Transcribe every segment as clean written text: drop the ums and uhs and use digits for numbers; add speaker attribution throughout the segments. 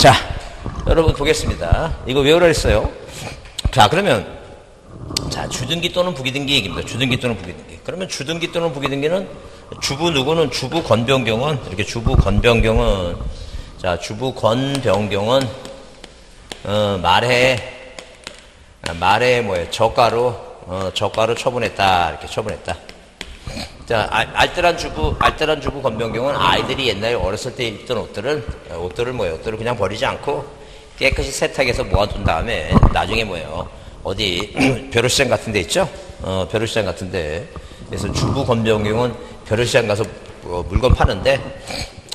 Speaker 1: 자, 여러분 보겠습니다. 이거 외우라 했어요. 자, 그러면 자, 주등기 또는 부기등기 얘기입니다. 주등기 또는 부기등기. 그러면 주등기 또는 부기등기는 주부 누구는 주부 권변경은 이렇게 주부 권변경은 자, 주부 권변경은 말해 뭐예요? 저가로 처분했다. 이렇게 처분했다. 자, 알뜰한 주부 권변경은 아이들이 옛날에 어렸을 때 입던 옷들을 그냥 버리지 않고 깨끗이 세탁해서 모아둔 다음에 나중에 뭐예요? 어디 벼룩시장 같은 데 있죠? 벼룩시장 같은 데. 그래서 주부 권변경은 벼룩시장 가서 물건 파는데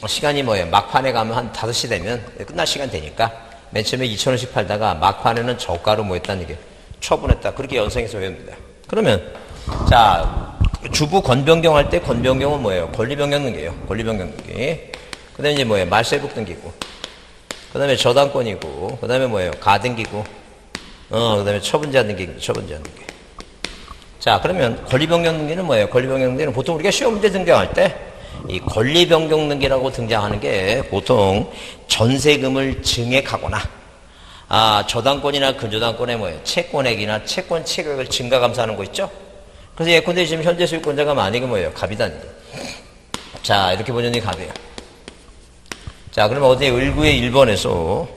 Speaker 1: 시간이 뭐예요? 막판에 가면 한 5시 되면 끝날 시간 되니까 맨 처음에 2,000원씩 팔다가 막판에는 저가로 뭐 했다는 게 처분했다. 그렇게 연상해서 외웁니다. 그러면 자, 주부 권변경 할 때 권변경은 뭐예요? 권리변경 등기예요. 권리변경 등기. 그 다음에 이제 뭐예요? 말세복 등기고. 그 다음에 저당권이고. 그 다음에 뭐예요? 가등기고. 그 다음에 처분제한 등기입니다. 처분제한 등기. 자, 그러면 권리변경 등기는 뭐예요? 권리변경 등기는 보통 우리가 시험 문제 등장할 때 이 권리변경 등기라고 등장하는 게 보통 전세금을 증액하거나 저당권이나 근저당권의 뭐예요? 채권액이나 채권 체격을 증가 감사하는 거 있죠? 그래서 예컨대 지금 현재 소유권자가 만약에 뭐예요? 갑이다. 자, 이렇게 보면 이 갑이에요. 자, 그러면 어디 을구의 1번에서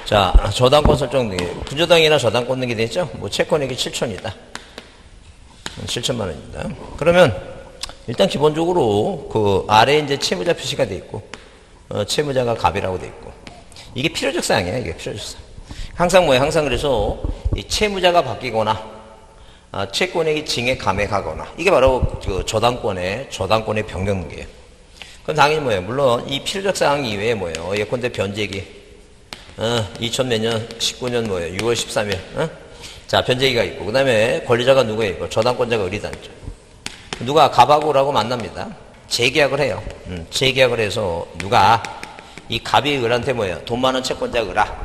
Speaker 1: 자, 저당권 설정 등기. 근저당이나 저당권 등기 되죠? 뭐 채권액이 7천이다. 7천만 원입니다. 그러면 일단 기본적으로 그 아래에 이제 채무자 표시가 돼 있고 채무자가 갑이라고 돼 있고 이게 필요적 사항이에요. 이게 필요적 사항. 항상 뭐예요? 항상 그래서 이 채무자가 바뀌거나 채권액이 증액 감액하거나 이게 바로 그 저당권의 변경 등기예요. 그럼 당연히 뭐예요? 물론 이 필요적 사항 이외에 뭐예요? 예컨대 변제기 2000 몇 년 19년 뭐예요? 6월 13일 자, 변제기가 있고, 그 다음에 권리자가 누구예요? 있고, 저당권자가 을이다. 누가 갑하고 을하고 만납니다. 재계약을 해요. 재계약을 해서 누가 이 갑이 을한테 뭐예요? 돈 많은 채권자 을아.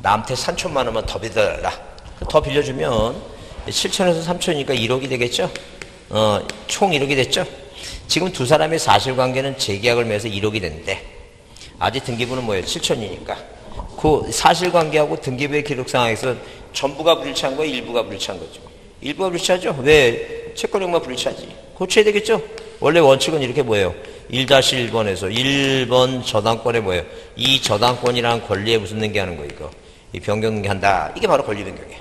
Speaker 1: 나한테 3천만 원만 더 빌려달라. 더 빌려주면 7천에서 3천이니까 1억이 되겠죠? 총 1억이 됐죠? 지금 두 사람의 사실관계는 재계약을 맺어서 1억이 됐는데, 아직 등기부는 뭐예요? 7천이니까. 그 사실관계하고 등기부의 기록상에서 전부가 불일치한 거예요? 일부가 불일치한 거죠? 일부가 불일치하죠? 왜? 채권액만 불일치하지? 고쳐야 되겠죠? 원래 원칙은 이렇게 뭐예요? 1-1번에서 1번 저당권에 뭐예요? 이 저당권이란 권리에 무슨 등기하는 거 이거? 이 변경 등기한다. 이게 바로 권리 변경이에요.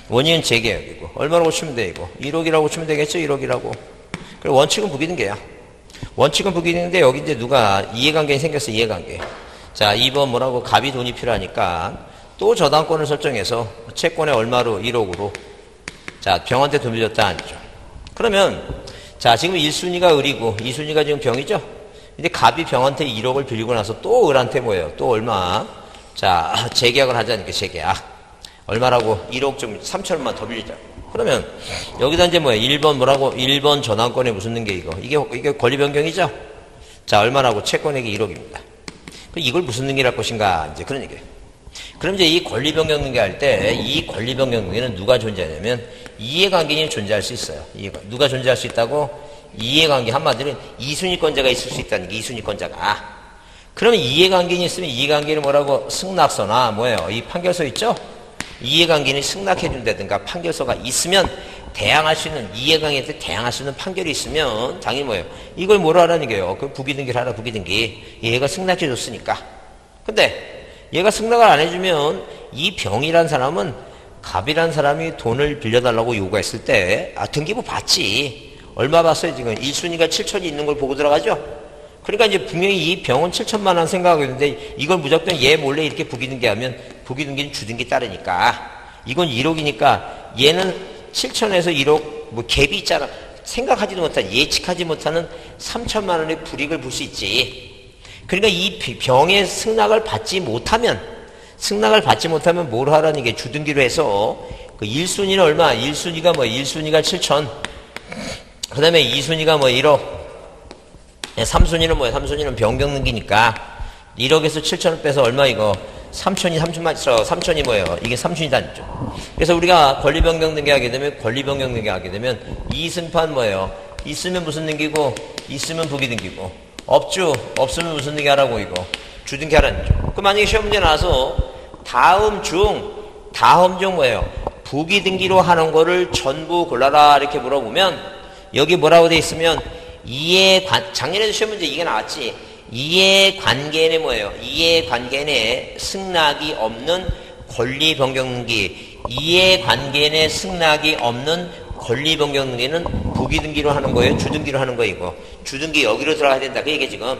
Speaker 1: 원인은 재계약이고 얼마로 고치면 돼 이거? 1억이라고 고치면 되겠죠? 1억이라고. 그리고 원칙은 부기등기야. 원칙은 부기등기인데 여기 이제 누가 이해관계가 생겼어. 이해관계. 자, 2번 뭐라고? 갑이 돈이 필요하니까 또 저당권을 설정해서 채권에 얼마로? 1억으로. 자, 병한테 돈 빌렸다 아니죠. 그러면 자, 지금 1순위가 을이고 2순위가 지금 병이죠. 근데 갑이 병한테 1억을 빌리고 나서 또 을한테 뭐예요? 또 얼마? 자, 재계약을 하자니까 재계약. 얼마라고? 1억 좀 3천원만 더 빌리자. 그러면 여기다 이제 뭐예요? 1번 뭐라고? 1번 저당권에 무슨 등기 이거? 이게 권리 변경이죠. 자, 얼마라고? 채권액이 1억입니다. 이걸 무슨 등기를 할 것인가? 이제 그런 얘기예요. 그럼 이제 이 권리 변경 등기 할 때 이 권리 변경 등기는 누가 존재하냐면 이해관계인이 존재할 수 있어요. 누가 존재할 수 있다고? 이해관계 한마디로 이순위권자가 있을 수 있다는 게 이순위권자가. 그러면 이해관계인이 있으면 이해관계인은 뭐라고? 승낙서나 뭐예요? 이 판결서 있죠? 이해관계인이 승낙해준다든가 판결서가 있으면 대항할 수 있는 이해관계인한테 대항할 수 있는 판결이 있으면 당연히 뭐예요? 이걸 뭐라 하라는 거예요? 그 부기등기를 하라 부기등기. 얘가 승낙해줬으니까. 근데 얘가 승낙을 안 해주면 이 병이란 사람은 갑이란 사람이 돈을 빌려달라고 요구했을 때 등기부 받지. 얼마 받았어요 지금? 1순위가 7천이 있는 걸 보고 들어가죠? 그러니까 이제 분명히 이 병은 7천만 원 생각하고 있는데 이걸 무조건 얘 몰래 이렇게 부기등기하면 부기등기는 주등기 따르니까 이건 1억이니까 얘는 7천에서 1억 뭐 갭이 있잖아. 생각하지도 못한 예측하지 못하는 3천만 원의 불이익을 볼 수 있지. 그러니까 이 병의 승낙을 받지 못하면 뭘 하라는 게 주등기로 해서 그 1순위는 얼마? 1순위가 뭐 1순위가 7천. 그 다음에 2순위가 뭐 1억. 3순위는 뭐야? 3순위는 변경 등기니까 1억에서 7천을 빼서 얼마 이거? 3천이 뭐예요? 이게 3순위단위죠. 그래서 우리가 권리 변경 등기하게 되면 이승판 뭐예요? 있으면 무슨 등기고 있으면 부기 등기고 없죠. 없으면 무슨 등기 하라고 이거. 주등기 하라는 거죠. 그 만약에 시험 문제 나와서 다음 중 뭐예요? 부기등기로 하는 거를 전부 골라라 이렇게 물어보면 여기 뭐라고 돼 있으면 작년에도 시험 문제 이게 나왔지. 이해관계는 뭐예요? 이해관계는 승낙이 없는 권리 변경 등기. 이해관계는 승낙이 없는 권리 변경 등기는 부기등기로 하는 거예요? 주등기로 하는 거예요? 이거. 주등기 여기로 들어가야 된다. 그 얘기 지금.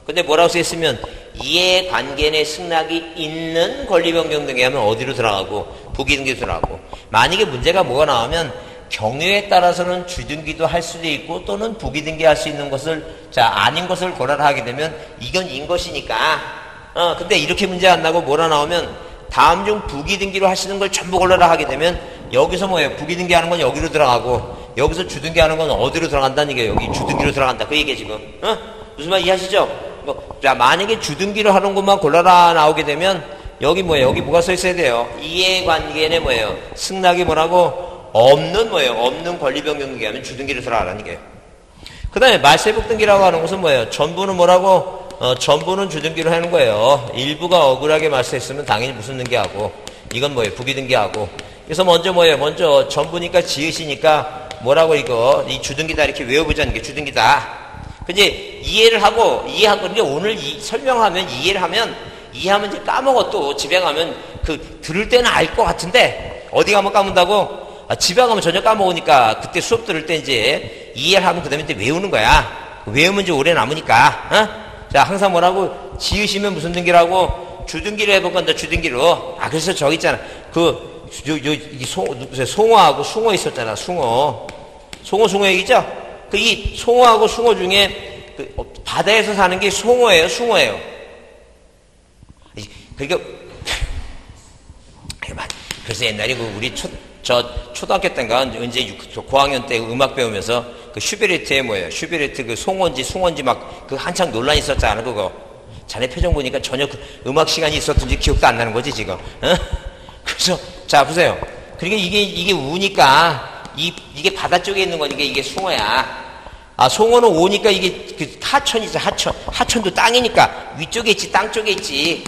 Speaker 1: 근데 뭐라고 써있으면 이해관계의 승낙이 있는 권리 변경 등기 하면 어디로 들어가고 부기등기로 들어가고. 만약에 문제가 뭐가 나오면 경우에 따라서는 주등기도 할 수도 있고 또는 부기등기 할 수 있는 것을 아닌 것을 고려를 하게 되면 이건 인 것이니까 근데 이렇게 문제 안 나고 뭐라 나오면 다음 중 부기등기로 하시는 걸 전부 골라라 하게 되면 여기서 뭐예요? 부기등기 하는 건 여기로 들어가고 여기서 주등기 하는 건 어디로 들어간다는 얘기예요. 여기 주등기로 들어간다. 그 얘기예요 지금. 무슨 말 이해하시죠? 자, 만약에 주등기로 하는 것만 골라라 나오게 되면 여기 뭐예요? 여기 뭐가 써 있어야 돼요? 이해관계는 뭐예요? 승낙이 뭐라고? 없는 뭐예요? 없는 권리 변경 등기 하면 주등기로 들어가라는 얘기예요. 그 다음에 말세복 등기라고 하는 것은 뭐예요? 전부는 뭐라고? 전부는 주등기로 하는 거예요. 일부가 억울하게 말세했으면 당연히 무슨 등기하고 이건 뭐예요? 부기등기하고. 그래서 먼저 뭐예요? 먼저 전부니까 지읒이니까 뭐라고 이거 이 주등기다 이렇게 외워보자는 게 주등기다. 근데 이해한 거니까 오늘 설명하면 이해를 하면 이해하면 이제 까먹어. 또 집에 가면 들을 때는 알 것 같은데 어디 가면 까먹는다고? 집에 가면 전혀 까먹으니까 그때 수업 들을 때 이제 이해를 하면 그 다음에 이제 외우는 거야. 외우면 이제 오래 남으니까. 자, 항상 뭐라고? 지으시면 무슨 등기라고? 주등기로 해볼 건데, 주등기로. 그래서 저기 있잖아. 송어하고 숭어 있었잖아, 숭어. 송어 얘기죠? 이 송어하고 숭어 중에 바다에서 사는 게 송어예요, 숭어예요? 그러니까, 그래서 옛날에 우리 초등학교 때인가 언제 고학년 때 음악 배우면서 슈베르트의 뭐예요? 슈베르트 숭어인지 막 한창 논란이 있었잖아 그거. 자네 표정 보니까 전혀 음악 시간이 있었던지 기억도 안 나는 거지 지금. 그래서 자 보세요. 그러니까 이게 우니까 이게 바다 쪽에 있는 거니까 이게 숭어야. 송어는 오니까 이게 하천이죠 하천도 땅이니까 위쪽에 있지 땅 쪽에 있지.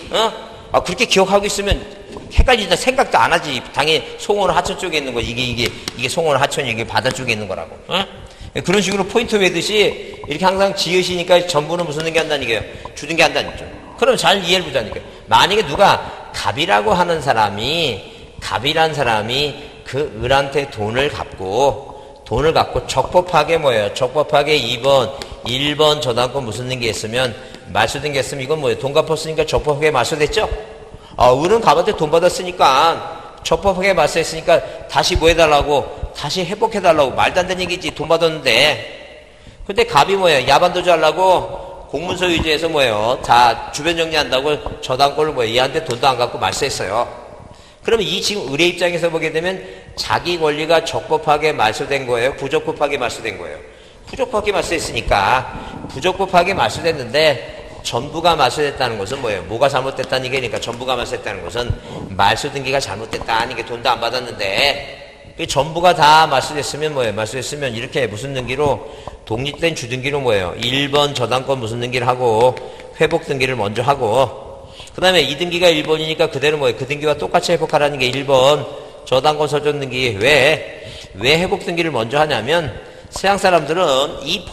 Speaker 1: 그렇게 기억하고 있으면 헷갈리다 생각도 안 하지. 당연히 송어는 하천 쪽에 있는 거. 이게 송어는 하천이 이게 바다 쪽에 있는 거라고. 그런 식으로 포인트 외듯이 이렇게 항상 지으시니까 전부는 무슨 등기 한다는 얘기예요? 주등기 한다는 거죠. 그럼 잘 이해를 보자니까. 만약에 누가 갑이라고 하는 갑이란 사람이 그 을한테 돈을 갚고 적법하게 뭐예요? 적법하게 1번 저당권 무슨 등기 했으면 말소 등기 했으면 이건 뭐예요? 돈 갚았으니까 적법하게 말소됐죠? 을은 갑한테 돈 받았으니까 적법하게 말소했으니까 다시 뭐 해달라고? 다시 회복해달라고. 말도 안 되는 얘기지. 돈 받았는데. 근데 갑이 뭐예요? 야반도주 하려고 공문서 위조해서 뭐예요? 다 주변 정리한다고 저당권을 뭐예요? 얘한테 돈도 안 갖고 말소했어요. 그러면 지금 을의 입장에서 보게 되면 자기 권리가 적법하게 말소된 거예요? 부적법하게 말소된 거예요? 부적법하게 말소했으니까 부적법하게 말소됐는데 전부가 말소됐다는 것은 뭐예요? 뭐가 잘못됐다는 얘기니까 전부가 말소됐다는 것은 말소 등기가 잘못됐다는 게 돈도 안 받았는데 전부가 다 말소됐으면 뭐예요? 말소됐으면 이렇게 무슨 등기로? 독립된 주등기로 뭐예요? 1번 저당권 무슨 등기를 하고 회복 등기를 먼저 하고 그 다음에 이 등기가 1번이니까 그대로 뭐예요? 그 등기와 똑같이 회복하라는 게 1번 저당권 설정 등기. 왜 회복 등기를 먼저 하냐면 서양 사람들은 이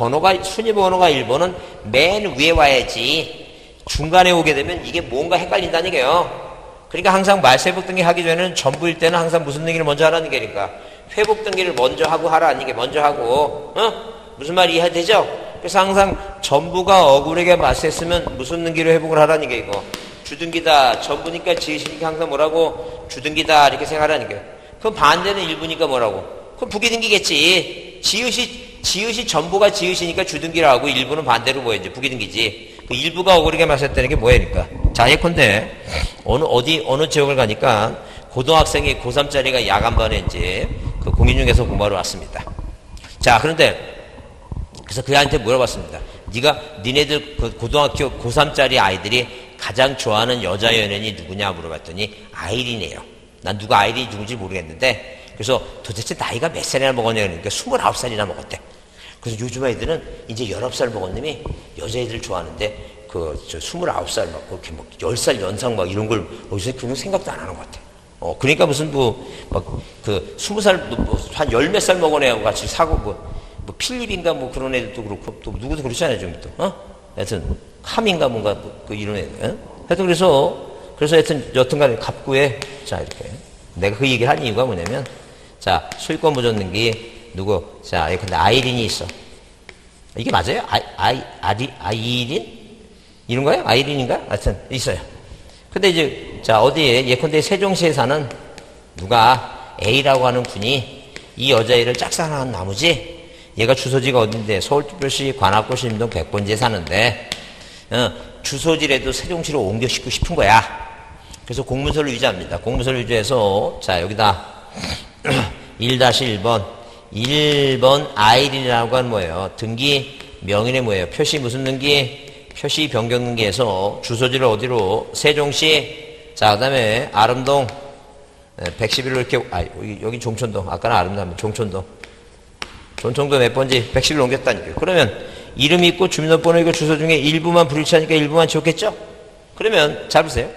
Speaker 1: 순위 번호가 1번은 맨 위에 와야지 중간에 오게 되면 이게 뭔가 헷갈린다는 얘기예요. 그러니까 항상 말세복 등기 하기 전에는 전부일 때는 항상 무슨 등기를 먼저 하라는 게니까 회복 등기를 먼저 하고 하라는 게 먼저 하고 무슨 말이 이해되죠? 그래서 항상 전부가 억울하게 말세했으면 무슨 등기로 회복을 하라는 게 이거 주등기다. 전부니까 지으시니까 항상 뭐라고? 주등기다 이렇게 생각하라는 게. 그럼 반대는 일부니까 뭐라고? 그럼 부기등기겠지. 지읒이 전부가 지으시니까 주등기라 하고 일부는 반대로 뭐였지? 부기등기지. 그 일부가 억울하게 말했다는 게 뭐야니까. 자, 예컨대 어느 지역을 가니까 고등학생이 고3짜리가 야간반에 이제 그 공인중개사 공부하러 왔습니다. 자, 그런데 그래서 그 아이한테 물어봤습니다. 니네들 그 고등학교 고3짜리 아이들이 가장 좋아하는 여자 연예인이 누구냐 물어봤더니 아이린이에요. 난 누가 아이린이 누군지 모르겠는데 그래서 도대체 나이가 몇 살이나 먹었냐 그러니까 29살이나 먹었대. 그래서 요즘 아이들은 이제 19살 먹은 놈이 여자애들 좋아하는데 저 29살 막 그렇게 막 10살 연상 막 이런 걸 어디서 그런 생각도 안 하는 것 같아. 그러니까 무슨 막 20살 한 열 몇 살 먹은 애하고 같이 사고 뭐 필립인가 뭐 그런 애들도 그렇고 또 누구도 그렇잖아요 지금 또. 하여튼 함인가 뭔가 이런 애들. 하여튼 그래서 하여튼 여튼간에 갑구에 자 이렇게 내가 그 얘기를 한 이유가 뭐냐면 자 소유권 보존등기 누구 자 근데 아이린이 있어. 이게 맞아요? 아이린? 이런 거예요? 아이린인가? 하여튼 있어요. 근데 이제 자 어디에 예컨대 세종시에 사는 누가 A라고 하는 분이 이 여자애를 짝사랑한 나머지 얘가 주소지가 어딘데 서울특별시 관악구 신림동 100번지에 사는데 주소지라도 세종시로 옮겨싣고 싶은 거야. 그래서 공문서를 위조합니다. 공문서를 위조해서 자 여기다 1-1번 1번 아이린이라고 하는 뭐예요? 등기 명인의 뭐예요? 표시 무슨 등기? 표시 변경 등기에서 주소지를 어디로? 세종시. 자 그다음에 아름동 111로 이렇게 여기 종촌동 아까는 아름다운 종촌동 몇 번지 111로 옮겼다니까요. 그러면 이름이 있고 주민등록번호 있고 주소 중에 일부만 불일치하니까 일부만 지웠겠죠? 그러면 잘 보세요.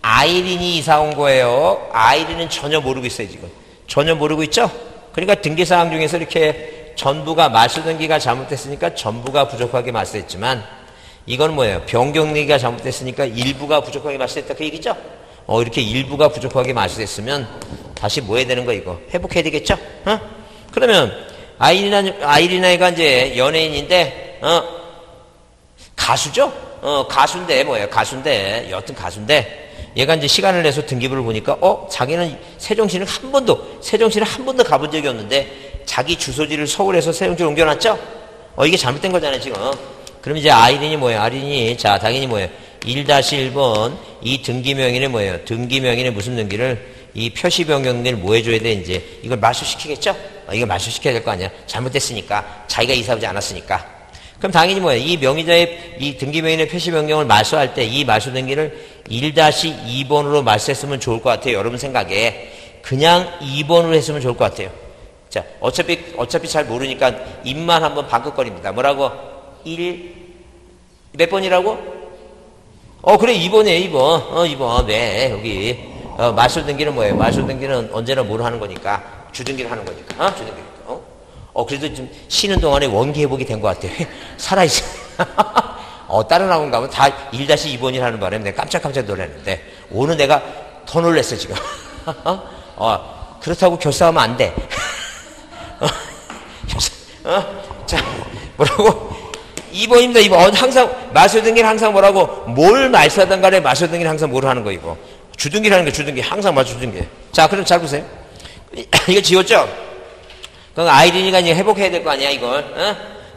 Speaker 1: 아이린이 이사 온 거예요. 아이린은 전혀 모르고 있어요 지금. 전혀 모르고 있죠? 그러니까 등기사항 중에서 이렇게 전부가 말소등기가 잘못됐으니까 전부가 부족하게 말소했지만 이건 뭐예요? 변경등기가 잘못됐으니까 일부가 부족하게 말소했다 그 얘기죠? 이렇게 일부가 부족하게 말소됐으면 다시 뭐 해야 되는 거 이거? 회복해야 되겠죠? 그러면 아이리나이가 이제 연예인인데 가수죠? 가수인데 뭐예요? 가수인데 여튼 가수인데 얘가 이제 시간을 내서 등기부를 보니까 자기는 세종시를 한 번도 가본 적이 없는데 자기 주소지를 서울에서 세종시로 옮겨놨죠? 이게 잘못된 거잖아요 지금. 그럼 이제 아이린이 뭐예요? 아이린이 자 당연히 뭐예요? 1-1번 이 등기명인의 뭐예요? 등기명인의 무슨 등기를 이 표시 변경 등기를 뭐 해줘야 돼 이제 이걸 말소시키겠죠? 이걸 말소시켜야 될 거 아니야? 잘못됐으니까 자기가 이사하지 않았으니까. 그럼 당연히 뭐예요? 이 명의자의 이 등기명인의 표시 변경을 말소할 때 이 말소 등기를 1-2번으로 말소했으면 좋을 것 같아요. 여러분 생각에 그냥 2번으로 했으면 좋을 것 같아요. 자 어차피 잘 모르니까 입만 한번 방긋거립니다. 뭐라고? 1몇 번이라고? 그래 2번이에요 2번 2번 네 여기 말소 등기는 뭐예요? 말소 등기는 언제나 뭘 하는 거니까 주등기를 하는 거니까 주등기 그래도 좀 쉬는 동안에 원기 회복이 된 것 같아요. 살아있어. 다른 학원 가면 다 1-2번이라 하는 바람에 내가 깜짝 놀랐는데 오늘 내가 더 놀랐어 지금. 그렇다고 결사하면 안 돼. 자 뭐라고? 2번입니다. 2번. 항상 말소등기는 항상 뭐라고? 뭘 말소하든 간에 말소등기는 항상 뭘 하는 거 이거? 주등기를 하는 게 주등기. 항상 말소등기. 자 그럼 잘 보세요. 이거 지웠죠? 그럼 아이린이가 이제 회복해야 될 거 아니야 이걸?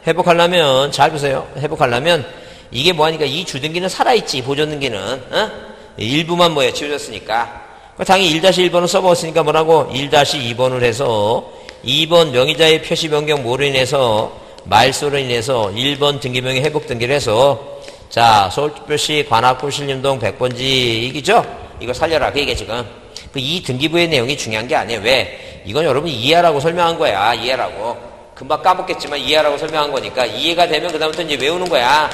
Speaker 1: 회복하려면 잘 보세요. 회복하려면 이게 뭐하니까 이 주등기는 살아있지. 보존등기는 일부만 뭐예요? 지워졌으니까. 당연히 1-1번을 써먹었으니까 뭐라고? 1-2번을 해서 2번 명의자의 표시 변경 뭐로 인해서 말소로 인해서 1번 등기명의 회복 등기를 해서 자 서울특별시 관악구 신림동 100번지 이기죠? 이거 살려라 그 얘기야 지금. 이 등기부의 내용이 중요한 게 아니에요. 왜? 이건 여러분 이해하라고 설명한 거야. 이해하라고. 금방 까먹겠지만 이해하라고 설명한 거니까 이해가 되면 그다음부터 이제 외우는 거야.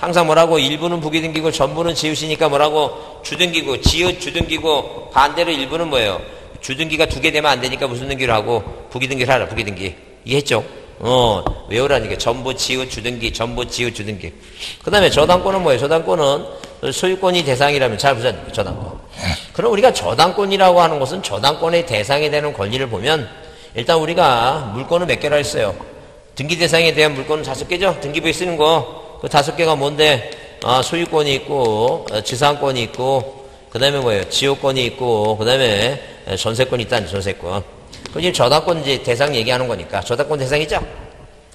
Speaker 1: 항상 뭐라고? 일부는 부기등기고 전부는 지읒이니까 뭐라고? 주등기고 지읒 주등기고 반대로 일부는 뭐예요? 주등기가 2개 되면 안 되니까 무슨 등기를 하고 부기등기를 하라. 부기등기. 이해했죠? 외우라니까. 전부 지읒 주등기 전부 지읒 주등기. 그 다음에 저당권은 뭐예요? 저당권은 소유권이 대상이라면 잘 보자. 저당권. 그럼 우리가 저당권이라고 하는 것은 저당권의 대상이 되는 권리를 보면 일단 우리가 물건을 몇 개라 했어요? 등기 대상에 대한 물건은 5개죠? 등기부에 쓰는 거. 그 5개가 뭔데? 소유권이 있고 지상권이 있고 그 다음에 뭐예요? 지호권이 있고 그 다음에 전세권이 있다는 전세권. 그럼 이제 저당권 이제 대상 얘기하는 거니까 저당권 대상이죠?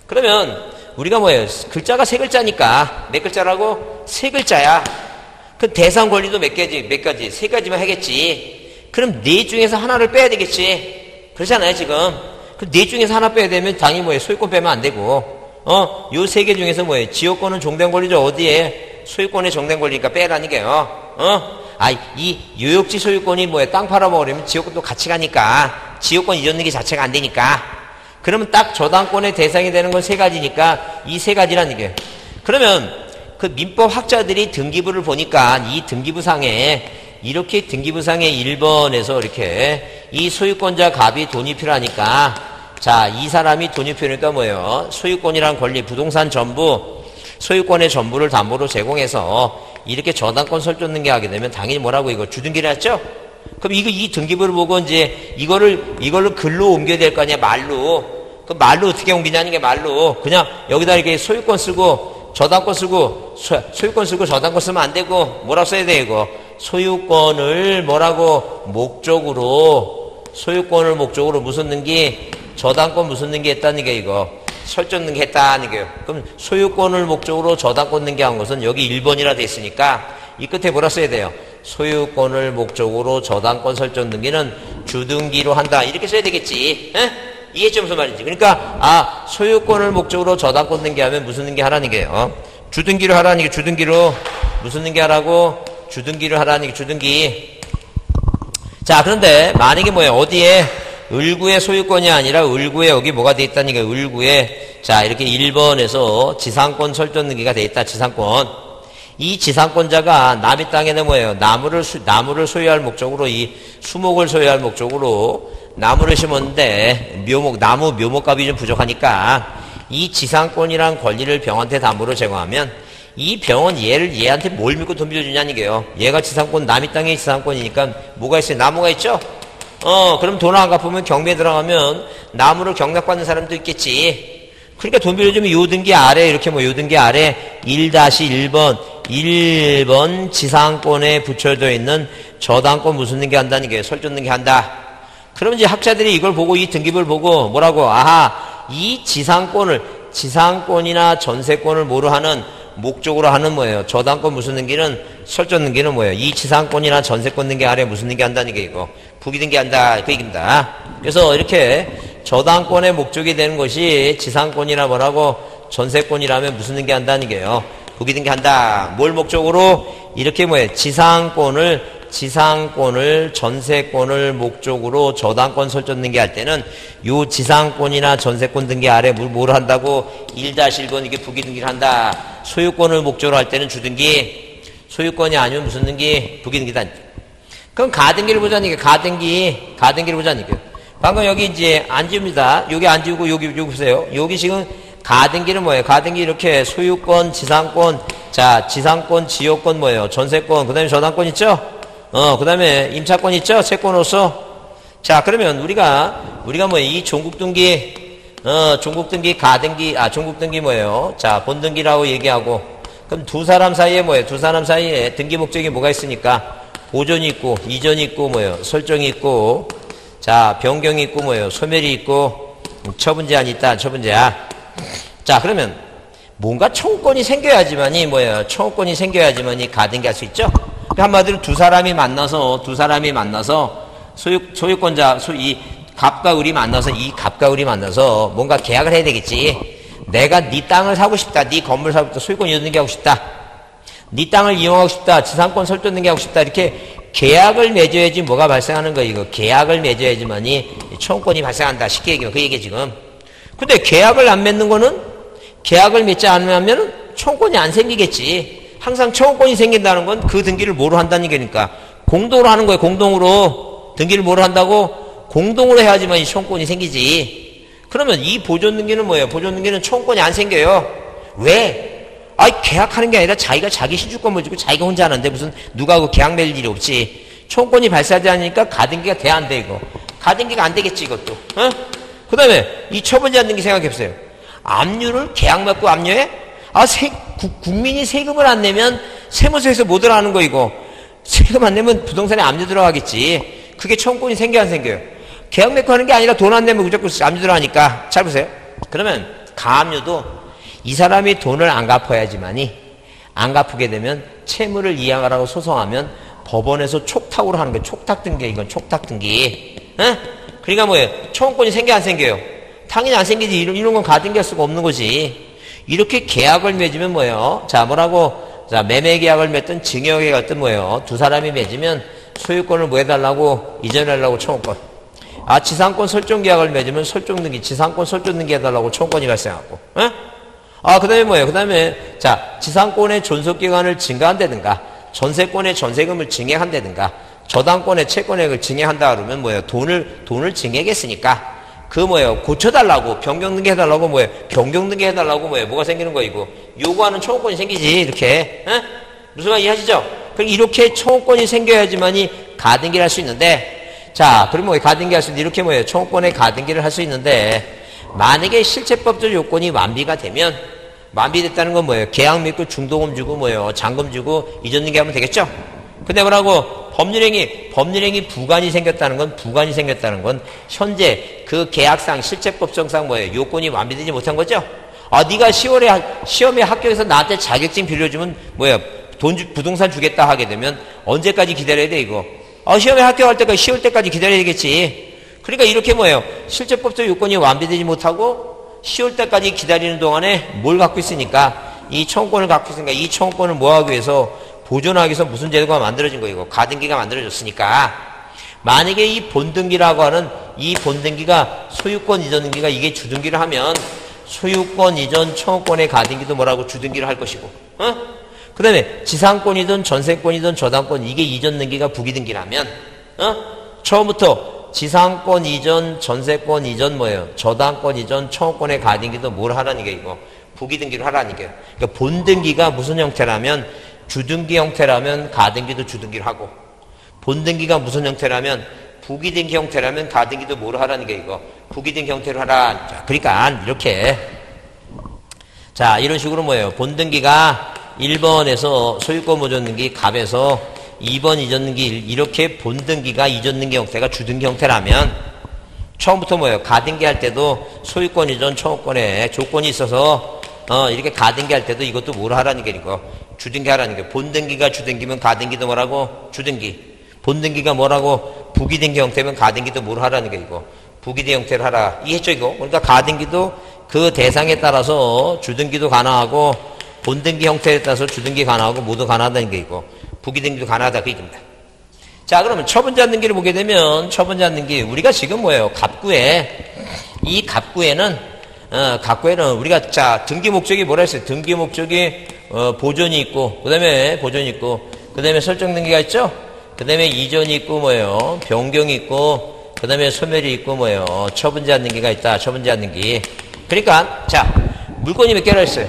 Speaker 1: 그러면 우리가 뭐예요? 글자가 3글자니까 몇 글자라고? 3글자야. 그 대상 권리도 몇 가지? 3가지만 하겠지. 그럼 4 중에서 하나를 빼야 되겠지. 그렇잖아요 지금. 그 4 중에서 하나 빼야 되면 당연히 뭐예요? 소유권 빼면 안 되고 요 3개 중에서 뭐예요? 지역권은 종된 권리죠. 어디에? 소유권에 종된 권리니까 빼라니까요. 이 요역지 소유권이 뭐예요? 땅 팔아먹으려면 지역권도 같이 가니까 지역권 이전등기 자체가 안 되니까 그러면 딱 저당권의 대상이 되는 건 세 가지니까 이 세 가지란 얘기예요. 그러면 그 민법 학자들이 등기부를 보니까 이 등기부상에 이렇게 등기부상에 1번에서 이렇게 이 소유권자 갑이 돈이 필요하니까 자, 이 사람이 돈이 필요하니까 뭐예요? 소유권이란 권리, 부동산 전부, 소유권의 전부를 담보로 제공해서 이렇게 저당권 설정 등기하게 되면 당연히 뭐라고 이거 주등기를 했죠? 그럼 이 등기부를 보고 이제 이걸로 글로 옮겨야 될 거 아니야, 말로. 그럼 말로 어떻게 옮기냐는 게 말로. 그냥 여기다 이렇게 소유권 쓰고 저당권 쓰고 소유권 쓰고 저당권 쓰면 안 되고 뭐라고 써야 돼, 이거? 소유권을 뭐라고 소유권을 목적으로 무슨 등기? 저당권 무슨 등기 했다는 게 이거. 설정 등기 했다는 게요. 그럼 소유권을 목적으로 저당권 등기한 것은 여기 1번이라 돼 있으니까 이 끝에 뭐라 써야 돼요? 소유권을 목적으로 저당권 설정 등기는 주등기로 한다. 이렇게 써야 되겠지. 에? 이해했죠? 무슨 말인지. 그러니까 소유권을 목적으로 저당권 등기하면 무슨 등기 하라는 게요? 주등기로 하라는 게 주등기로 무슨 등기 하라고? 주등기로 하라는 게 주등기. 자, 그런데 만약에 뭐예요? 어디에 을구의 소유권이 아니라 을구에 여기 뭐가 돼 있다는 게 을구에 자, 이렇게 1번에서 지상권 설정 등기가 돼 있다. 지상권. 이 지상권자가 남의 땅에는 뭐예요? 나무를 소유할 목적으로 이 수목을 소유할 목적으로 나무를 심었는데 나무 묘목값이 좀 부족하니까 이 지상권이란 권리를 병한테 담보로 제공하면 이 병은 얘한테 뭘 믿고 돈 빌려주냐는 게요. 얘가 지상권, 남의 땅의 지상권이니까 뭐가 있어요? 나무가 있죠? 그럼 돈 안 갚으면 경매에 들어가면 나무를 경락받는 사람도 있겠지. 그러니까 돈 빌려주면 요 등기 아래 이렇게 요 등기 아래 1-1번 지상권에 붙여져 있는 저당권 무슨 등기 한다는 게 설정 등기 한다. 그러면 이제 학자들이 이걸 보고 이 등기부를 보고 뭐라고? 이 지상권이나 전세권을 뭐로 하는 목적으로 하는 뭐예요? 저당권 무슨 등기는 설정 등기는 뭐예요? 이 지상권이나 전세권 등기 아래 무슨 등기 한다는 게 이거 부기 등기 한다 그 얘기입니다. 그래서 이렇게 저당권의 목적이 되는 것이 지상권이나 뭐라고 전세권이라면 무슨 등기 한다는 게요? 부기 등기 한다. 뭘 목적으로? 이렇게 뭐예요? 지상권을 전세권을 목적으로 저당권 설정 등기할 때는 요 지상권이나 전세권 등기 아래 뭘 한다고? 1-1번 이게 부기 등기를 한다. 소유권을 목적으로 할 때는 주등기, 소유권이 아니면 무슨 등기? 부기 등기다. 그럼 가등기를 보자는 게 가등기를 보자는 게 방금 여기 이제 안 지웁니다. 여기 안 지우고 여기 보세요. 여기 지금 가등기는 뭐예요? 가등기 이렇게 소유권, 지상권, 자, 지상권, 지역권 뭐예요? 전세권, 그 다음에 저당권 있죠? 그 다음에 임차권 있죠? 채권으로서. 자, 그러면 우리가 이 종국등기, 종국등기, 가등기, 종국등기 뭐예요? 자, 본등기라고 얘기하고. 그럼 두 사람 사이에 뭐예요? 두 사람 사이에 등기 목적이 뭐가 있으니까? 보존이 있고, 이전이 있고, 뭐예요? 설정이 있고, 자, 변경이 있고, 뭐예요? 소멸이 있고, 처분제한이 있다, 처분제한. 자, 그러면 뭔가 청구권이 생겨야지만이 뭐예요? 청구권이 생겨야지만이 가등기 할 수 있죠? 한마디로 두 사람이 만나서 소유권자, 이 갑과 을이 만나서 뭔가 계약을 해야 되겠지. 내가 네 땅을 사고 싶다. 네 건물 사고 싶다. 소유권 이전등기하고 싶다. 네 땅을 이용하고 싶다. 지상권 설정 등기하고 싶다. 이렇게 계약을 맺어야지 뭐가 발생하는 거야. 이거 계약을 맺어야지만이 청구권이 발생한다. 쉽게 얘기하면 그 얘기 지금. 근데 계약을 안 맺는 거는 계약을 맺지 않으면 청구권이 안 생기겠지. 항상 청구권이 생긴다는 건 그 등기를 뭐로 한다는 얘기니까 공동으로 하는 거예요. 공동으로 등기를 뭐로 한다고? 공동으로 해야지만 이 청구권이 생기지. 그러면 이 보존 등기는 뭐예요? 보존 등기는 청구권이 안 생겨요. 왜? 계약하는 게 아니라 자기가 자기 시주권 뭐 주고 자기가 혼자 하는데 무슨 누가 그 계약 맺을 일이 없지. 청구권이 발생하지 않으니까 가등기가 돼 안 돼 이거. 가등기가 안 되겠지 이것도. 그 다음에 이 처분제한 등기 생각해보세요. 압류를 계약 맺고 압류해? 국민이 세금을 안 내면 세무서에서 못 들어가는 거 이거. 세금 안 내면 부동산에 압류 들어가겠지. 그게 청구권이 생겨 안 생겨요? 계약 맺고 하는 게 아니라 돈 안 내면 무조건 압류 들어가니까. 잘 보세요. 그러면 가압류도 이 사람이 돈을 안 갚아야지만이 안 갚게 되면 채무를 이양하라고 소송하면 법원에서 촉탁으로 하는 거예요. 촉탁 등기. 이건 촉탁 등기. 그러니까 뭐예요? 청구권이 생겨 안 생겨요? 당연히 안 생기지. 이런 건 가등기할 수가 없는 거지. 이렇게 계약을 맺으면 뭐예요? 자, 뭐라고? 자, 매매 계약을 맺든 증여 계약을 맺든 뭐예요? 두 사람이 맺으면 소유권을 뭐 해달라고? 이전하려고 청구권. 아, 지상권 설정 계약을 맺으면 설정 등기, 지상권 설정 등기 해달라고 청구권이 발생하고, 에? 아, 그 다음에 뭐예요? 그 다음에, 자, 지상권의 존속기간을 증가한다든가, 전세권의 전세금을 증액한다든가, 저당권의 채권액을 증액한다 그러면 뭐예요? 돈을 증액했으니까, 그 뭐예요? 고쳐달라고, 변경 등기 해달라고 뭐예요? 변경 등기 해달라고 뭐예요? 뭐가 생기는 거예요, 이거? 요구하는 청구권이 생기지, 이렇게. 에? 무슨 말 이해하시죠? 그럼 이렇게 청구권이 생겨야지만이 가등기를 할 수 있는데, 자, 그러면 뭐예요? 가등기 할 수 있는데, 이렇게 뭐예요? 청구권의 가등기를 할 수 있는데, 만약에 실체법적 요건이 완비가 되면, 완비됐다는 건 뭐예요? 계약 맺고 중도금 주고 뭐예요? 잔금 주고 이전 등기 하면 되겠죠? 근데 뭐라고? 법률행위 부관이 생겼다는 건 현재 그 계약상 실체법정상 뭐예요? 요건이 완비되지 못한 거죠? 아, 네가 시험에 합격해서 나한테 자격증 빌려주면 뭐예요? 부동산 주겠다 하게 되면 언제까지 기다려야 돼, 이거? 아, 시험에 합격할 때까지, 쉬울 때까지 기다려야 되겠지. 그러니까 이렇게 뭐예요? 실체법적 요건이 완비되지 못하고 쉬울 때까지 기다리는 동안에 뭘 갖고 있으니까, 이 청구권을 갖고 있으니까 이 청구권을 뭐하기 위해서, 보존하기 위해서 무슨 제도가 만들어진 거예요? 가등기가 만들어졌으니까. 만약에 이 본등기라고 하는 이 본등기가 소유권 이전 등기가 이게 주등기를 하면 소유권 이전 청구권의 가등기도 뭐라고 주등기를 할 것이고, 그 다음에 지상권이든 전세권이든 저당권 이게 이전 등기가 부기등기라면, 처음부터 지상권 이전, 전세권 이전 뭐예요? 저당권 이전, 청구권의 가등기도 뭘 하라는 게 이거? 부기등기를 하라는 게. 그러니까 본등기가 무슨 형태라면, 주등기 형태라면 가등기도 주등기를 하고, 본등기가 무슨 형태라면, 부기등기 형태라면 가등기도 뭘 하라는 게 이거? 부기등기 형태로 하라. 자, 그러니까 이렇게. 자, 이런 식으로 뭐예요? 본등기가 1번에서 소유권 보존 등기 갑에서 2번 이전 등기 이렇게 본등기가 이전 등기 형태가 주등기 형태라면 처음부터 뭐예요? 가등기 할 때도 소유권 이전 청구권에 조건이 있어서 이렇게 가등기 할 때도 이것도 뭘 하라는 게 이거 주등기 하라는 게. 본등기가 주등기면 가등기도 뭐라고? 주등기. 본등기가 뭐라고? 부기등기 형태면 가등기도 뭘 하라는 게 이거 부기등기 형태를 하라. 이해했죠 이거? 그러니까 가등기도 그 대상에 따라서 주등기도 가능하고 본등기 형태에 따라서 주등기 가능하고 모두 가능하다는 게 이거 부기등기도 가능하다 그 얘기입니다. 자, 그러면 처분자 등기를 보게 되면 처분자 등기 우리가 지금 뭐예요? 갑구에 이 갑구에는 우리가 자 등기 목적이 뭐라 했어요? 등기 목적이 보존이 있고 그다음에 보존이 있고 그다음에 설정 등기가 있죠? 그다음에 이전이 있고 뭐예요? 변경이 있고 그다음에 소멸이 있고 뭐예요? 처분자 등기가 있다. 처분자 등기. 그러니까 자 물건이 몇 개라 했어요?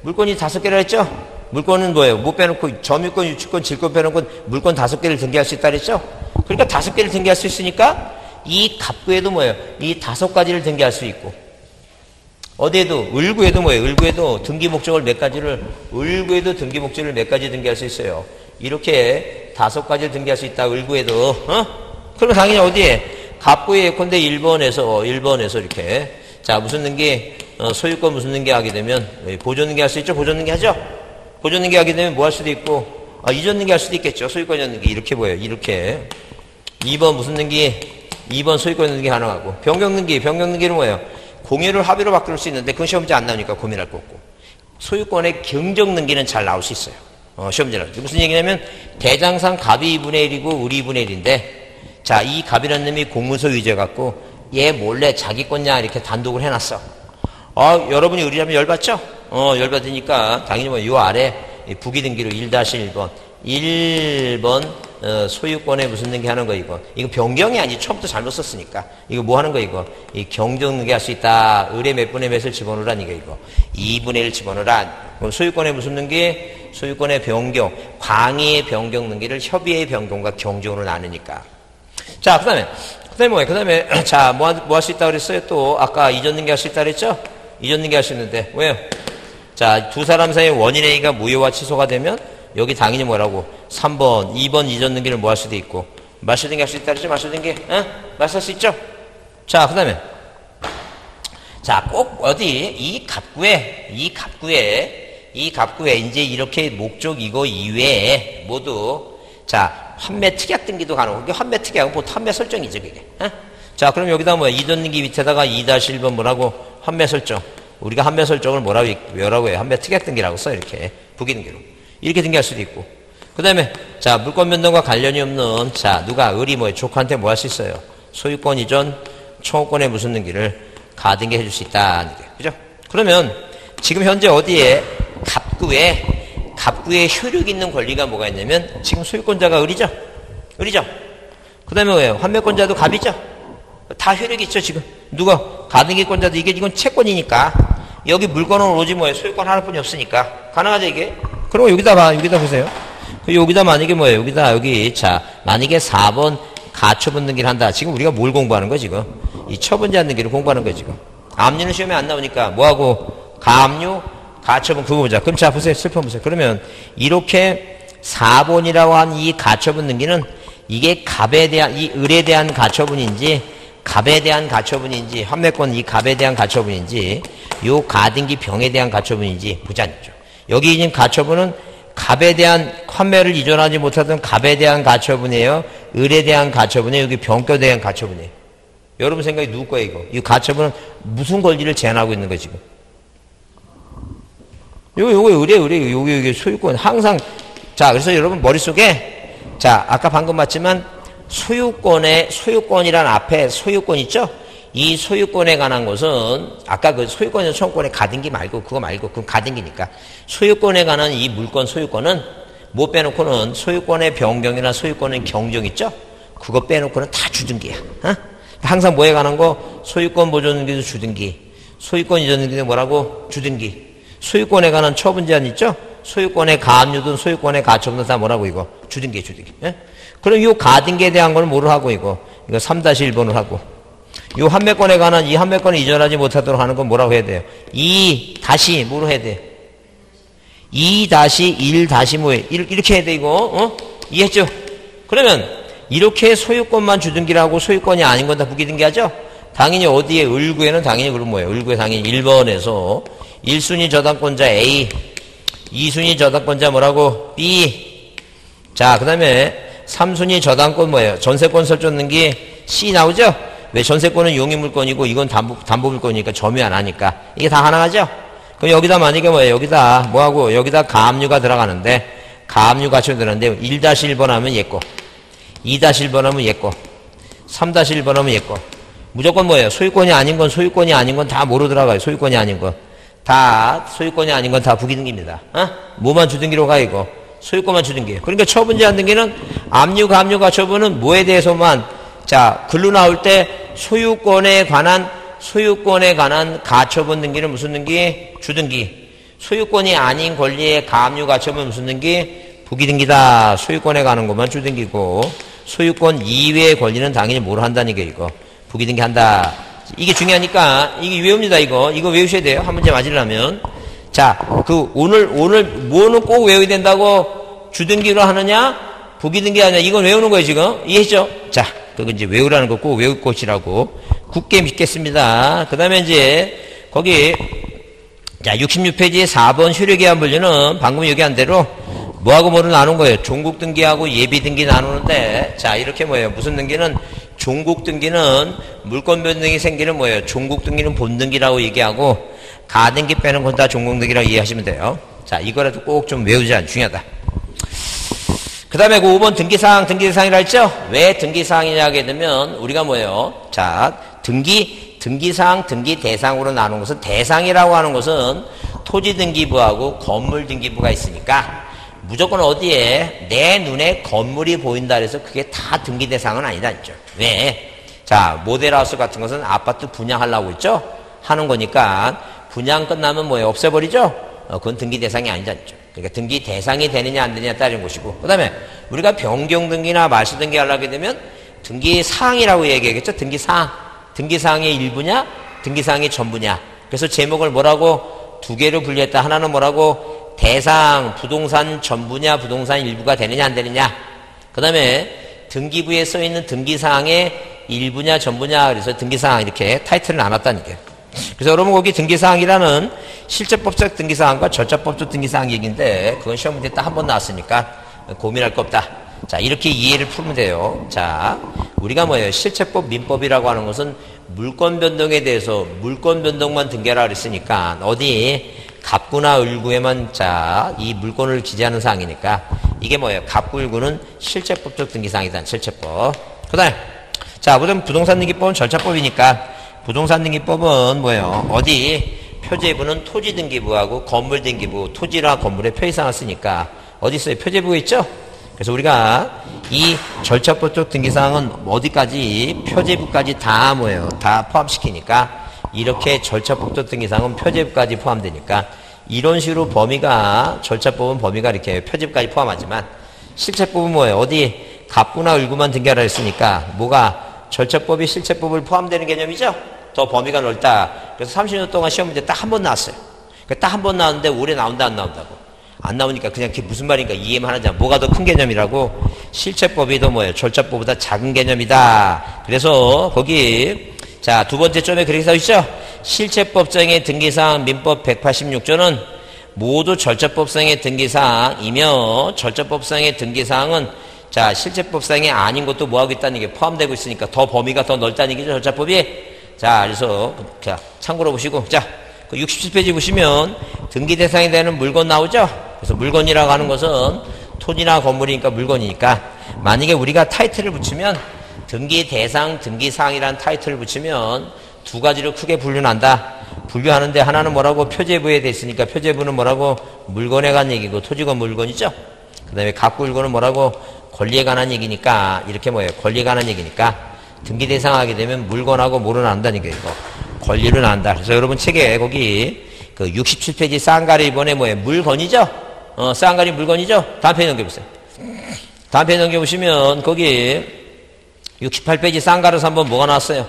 Speaker 1: 물건이 5개라 했죠? 물건은 뭐예요? 못 빼놓고 점유권, 유치권, 질권 빼놓고 물건 5개를 등기할 수 있다 그랬죠? 그러니까 5개를 등기할 수 있으니까 이 갑구에도 뭐예요? 이 5가지를 등기할 수 있고 어디에도 을구에도 뭐예요? 을구에도 등기 목적을 몇 가지를 을구에도 등기 목적을 몇 가지 등기할 수 있어요. 이렇게 5가지를 등기할 수 있다. 을구에도 그럼 당연히 어디에? 갑구에 예컨대 1번에서 이렇게 자 무슨 등기? 소유권 무슨 등기 하게 되면 보존 등기 할 수 있죠? 보존 등기 하죠? 보존 등기 하게 되면 뭐 할 수도 있고 이전 등기 할 수도 있겠죠? 소유권 이전 등기 이렇게 보여요. 이렇게 2번 무슨 등기? 2번 소유권 등기 가능하고 변경 등기는 뭐예요? 공유를 합의로 바꿀 수 있는데 그건 시험 문제 안 나오니까 고민할 거 없고 소유권의 경정 등기는 잘 나올 수 있어요. 시험 문제는 무슨 얘기냐면 대장상 갑이 2분의 1이고 을이 2분의 1인데 자 이 갑이라는 놈이 공문서 위조해 갖고 얘 몰래 자기 거냐 이렇게 단독을 해놨어. 여러분이 을이라면 열받죠? 열받으니까 당연히 뭐 요 아래 부기등기로 1-1번 1번 소유권에 무슨 등기 하는 거 이거 변경이 아니지 처음부터 잘못 썼으니까 이거 뭐 하는 거 이거 이 경정 등기 할 수 있다. 을의 몇 분의 몇을 집어넣으란 이거 2분의 1 집어넣으란. 그럼 소유권에 무슨 등기? 소유권의 변경 광의의 변경 등기를 협의의 변경과 경정으로 나누니까. 자 그다음에 뭐예요? 그다음에 자 뭐 할 수 있다 그랬어요? 또 아까 이전 등기 할 수 있다 그랬죠? 이전 등기 할 수 있는데 왜요? 자 두 사람 사이의 원인 A가 무효와 취소가 되면 여기 당연히 뭐라고 3번 2번 이전 등기를 뭐 할 수도 있고 말소 등기 할 수 있다 그랬죠? 말소 등기 말소 할 수 있죠? 자 그다음에 자 꼭 어디 이 갑구에 이제 이렇게 목적 이거 이외에 모두 자 환매 특약 등기도 가능하고 이게 환매 특약은 보통 환매 설정이죠 그게. 자 그럼 여기다 뭐야 이전 등기 밑에다가 2-1번 뭐라고 환매 설정. 우리가 환매 설정을 뭐라고 해요? 환매 특약 등기라고 써 이렇게 부기 등기로 이렇게 등기할 수도 있고. 그 다음에 자 물권 변동과 관련이 없는 자 누가 을이 뭐예요? 조카한테 뭐 할 수 있어요? 소유권 이전, 청구권의 무슨 등기를 가등기 해줄 수 있다. 그죠? 그러면 지금 현재 어디에 갑구에 효력 있는 권리가 뭐가 있냐면 지금 소유권자가 을이죠? 을이죠? 그 다음에 왜요? 환매권자도 갑이죠? 다 효력이 있죠, 지금. 누가? 가등기권자도 이건 채권이니까. 여기 물건은 오로지 뭐예요? 소유권 하나뿐이 없으니까. 가능하죠, 이게? 그럼 여기다 보세요. 여기다 만약에 뭐예요? 자, 만약에 4번 가처분 등기를 한다. 지금 우리가 뭘 공부하는 거야, 지금? 이 처분 제한 등기를 공부하는 거야, 지금. 압류는 시험에 안 나오니까 뭐하고? 가압류, 가처분 그거 보자. 그럼 자, 보세요. 슬퍼보세요. 그러면 이렇게 4번이라고 한 이 가처분 등기는 이게 갑에 대한, 이 을에 대한 가처분인지, 갑에 대한 가처분인지, 환매권 이 갑에 대한 가처분인지, 요 가등기 병에 대한 가처분인지 보지 않죠. 여기 있는 가처분은 갑에 대한 환매를 이전하지 못하던 갑에 대한 가처분이에요. 을에 대한 가처분이에요. 여기 병에 대한 가처분이에요. 여러분 생각이 누구 거예요, 이거? 이 가처분은 무슨 권리를 제한하고 있는 거예요, 지금? 요거 요게 소유권 항상. 자, 그래서 여러분 머릿속에, 자, 아까 방금 봤지만 소유권이란 앞에 소유권 있죠? 이 소유권에 관한 것은 아까 그 소유권이나 청구권의 가등기 말고 그거 말고 그건 가등기니까 소유권에 관한 이 물권 소유권은 뭐 빼놓고는 소유권의 변경이나 소유권의 경정 있죠? 그거 빼놓고는 다 주등기야. 어? 항상 뭐에 관한 거? 소유권 보존 등기도 주등기, 소유권 이전 등기도 뭐라고? 주등기. 소유권에 관한 처분 제한 있죠? 소유권의 가압류든 소유권의 가처분든 다 뭐라고 이거? 주등기. 예? 그럼 이 가등기에 대한 걸 뭐로 하고 이거 3-1번을 하고, 이 환매권에 관한 이 환매권을 이전하지 못하도록 하는 건 뭐라고 해야 돼요? 2 다시 뭐로 해야 돼? 2 다시 1 다시 뭐해? 이렇게 해야 돼 이거. 이해했죠? 그러면 이렇게 소유권만 주등기라고 소유권이 아닌 건 다 부기등기하죠? 당연히 어디에 을구에는 당연히 그럼 뭐예요? 을구에 당연히 1번에서 1순위 저당권자 A, 2순위 저당권자 뭐라고? B. 자, 그 다음에 3순위 저당권 뭐예요? 전세권 설정 등기 C 나오죠? 왜? 전세권은 용의물권이고 이건 담보물권이니까 점유 안 하니까 이게 다 가능하죠? 그럼 여기다 만약에 뭐예요? 여기다 뭐하고? 여기다 가압류가 들어가는데 가압류 가처분 들어가는데 1-1번 하면 얘 거, 2-1번 하면 얘 거, 3-1번 하면 얘 거. 무조건 뭐예요? 소유권이 아닌 건 다 뭐로 들어가요? 소유권이 아닌 건 다 부기등기입니다. 뭐만 주등기로 가 이거? 소유권만 주등기. 그러니까 처분 제한 등기는 압류, 가압류 가처분은 뭐에 대해서만, 자, 글로 나올 때 소유권에 관한 가처분 등기는 무슨 등기? 주등기. 소유권이 아닌 권리의 가압류 가처분 무슨 등기? 부기등기다. 소유권에 관한 것만 주등기고 소유권 이외의 권리는 당연히 뭘 한다는 게 이거? 부기등기 한다. 이게 중요하니까 이게 외웁니다. 이거 외우셔야 돼요. 한 문제 맞으려면. 자, 오늘 뭐는 꼭 외워야 된다고? 주등기로 하느냐 부기등기 하느냐, 이건 외우는 거예요 지금. 이해했죠? 자, 그거 이제 외우라는 거 꼭 외울 것이라고 굳게 믿겠습니다. 그 다음에 이제 거기 자 66페이지에 4번 효력기한 분류는 방금 얘기한 대로 뭐하고 뭐로 나눈 거예요? 종국 등기하고 예비 등기 나누는데, 자, 이렇게 뭐예요? 무슨 등기는? 종국 등기는 물권 변동이 생기는 뭐예요? 종국 등기는 본등기라고 얘기하고 가등기 빼는 건 다 종국 등기라고 이해하시면 돼요. 자, 이거라도 꼭 좀 외우자. 중요하다. 그 다음에 그 5번 등기사항, 등기대상이라 했죠? 왜 등기사항이냐 하게 되면 우리가 뭐예요? 자, 등기사항, 등기대상으로 나눈 것은, 대상이라고 하는 것은 토지등기부하고 건물등기부가 있으니까 무조건 어디에 내 눈에 건물이 보인다 그래서 그게 다 등기 대상은 아니다 했죠. 왜? 자, 모델하우스 같은 것은 아파트 분양하려고 했죠? 하는 거니까 분양 끝나면 뭐예요? 없애버리죠? 그건 등기 대상이 아니다 했죠. 그러니까 등기 대상이 되느냐 안 되느냐 따른 것이고, 그 다음에 우리가 변경 등기나 말소 등기 하려고 되면 등기 사항이라고 얘기하겠죠? 등기사항의 일부냐? 등기사항의 전부냐? 그래서 제목을 뭐라고? 두 개로 분류했다. 하나는 뭐라고? 대상, 부동산 전부냐, 부동산 일부가 되느냐, 안 되느냐. 그 다음에 등기부에 써있는 등기사항의 일부냐, 전부냐, 그래서 등기사항 이렇게 타이틀을 나눴다는 게. 그래서 여러분 거기 등기사항이라는 실제법적 등기사항과 절차법적 등기사항 얘기인데, 그건 시험 문제 딱 한 번 나왔으니까 고민할 거 없다. 자, 이렇게 이해를 풀면 돼요. 자, 우리가 뭐예요? 실체법, 민법이라고 하는 것은 물권 변동에 대해서 물권 변동만 등기하라 그랬으니까 어디 갑구나 을구에만, 자, 이 물권을 기재하는 사항이니까 이게 뭐예요? 갑구, 을구는 실체법적 등기사항이다. 실체법. 그 다음에 자, 우선 부동산 등기법은 절차법이니까 부동산 등기법은 뭐예요? 어디 표제부는 토지 등기부하고 건물 등기부, 토지랑 건물의 표시상을 쓰니까 어디 있어요? 표제부가 있죠? 그래서 우리가 이 절차법적 등기사항은 어디까지 표제부까지 다 뭐예요? 다 포함시키니까 이렇게 절차법적 등기사항은 표제부까지 포함되니까 이런 식으로 범위가 절차법은 범위가 이렇게 표제부까지 포함하지만 실체법은 뭐예요? 어디 갑구나 을구만 등기하라 했으니까 뭐가 절차법이 실체법을 포함되는 개념이죠? 더 범위가 넓다. 그래서 30년 동안 시험 문제 딱 한 번 나왔어요. 딱 한 번 나왔는데 올해 나온다 안 나온다고. 안 나오니까 그냥 그게 무슨 말인가 이해만 하자. 뭐가 더 큰 개념이라고? 실체법이 더 뭐예요? 절차법보다 작은 개념이다. 그래서 거기 자, 두 번째 점에 그렇게 써 있죠? 실체법상의 등기사항 민법 186조는 모두 절차법상의 등기사항이며 절차법상의 등기사항은 자, 실체법상이 아닌 것도 뭐하고 있다는 게 포함되고 있으니까 더 범위가 더 넓다는 얘기죠, 절차법이. 자, 그래서 자, 참고로 보시고 자, 그 67페이지 보시면 등기 대상이 되는 물건 나오죠? 그래서 물건이라고 하는 것은 토지나 건물이니까 물건이니까 만약에 우리가 타이틀을 붙이면 등기 대상, 등기 사항이라는 타이틀을 붙이면 두 가지로 크게 분류한다. 분류하는데 하나는 뭐라고? 표제부에 돼 있으니까 표제부는 뭐라고? 물건에 관한 얘기고 토지건 물건이죠? 그 다음에 갑구 을구는 뭐라고? 권리에 관한 얘기니까 이렇게 뭐예요? 권리에 관한 얘기니까 등기 대상하게 되면 물건하고 뭐로 나온다는 얘기고 권리로 나온다. 그래서 여러분 책에 거기 그 67페이지 쌍가리 1번에 뭐예요? 물건이죠? 쌍가리 물건이죠? 다음 페이지 넘겨보세요. 다음 페이지 넘겨보시면 거기 68페이지 쌍가리 3번 뭐가 나왔어요?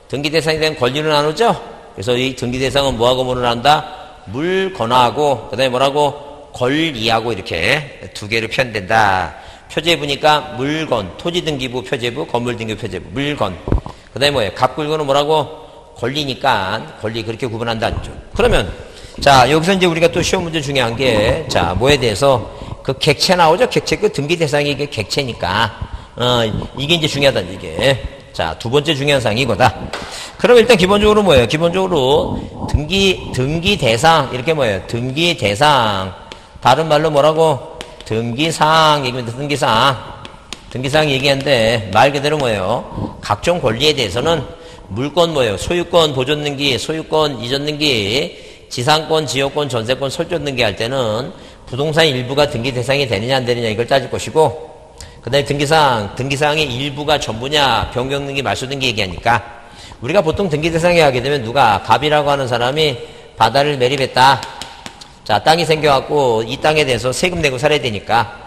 Speaker 1: 등기 대상이 된 권리로 나누죠? 그래서 이 등기 대상은 뭐하고 뭐로 나온다? 물건하고 그 다음에 뭐라고? 권리하고 이렇게 두 개로 표현된다. 표제부니까 물건, 토지등기부 표제부, 건물등기부 표제부, 물건. 그 다음에 뭐예요? 갑구 을구는 뭐라고? 권리니까 권리 그렇게 구분한다. 그러면 자, 여기서 이제 우리가 또 시험 문제 중요한 게 자, 뭐에 대해서 그 객체 나오죠? 객체 그 등기 대상이 이게 객체니까 이게 이제 중요하다 이게. 자, 두 번째 중요한 사항이 이거다. 그럼 일단 기본적으로 뭐예요? 기본적으로 등기 대상 이렇게 뭐예요? 등기 대상 다른 말로 뭐라고? 등기사항 얘기입니다. 등기사항 얘기하는데 말 그대로 뭐예요? 각종 권리에 대해서는 물건 뭐예요? 소유권 보존 등기, 소유권 이전 등기, 지상권, 지역권, 전세권 설정 등기 할 때는 부동산 일부가 등기 대상이 되느냐 안 되느냐 이걸 따질 것이고 그 다음에 등기사항의 일부가 전부냐 변경 등기, 말소 등기 얘기하니까 우리가 보통 등기 대상에 하게 되면 누가 갑이라고 하는 사람이 바다를 매립했다. 자, 땅이 생겨갖고 이 땅에 대해서 세금 내고 살아야 되니까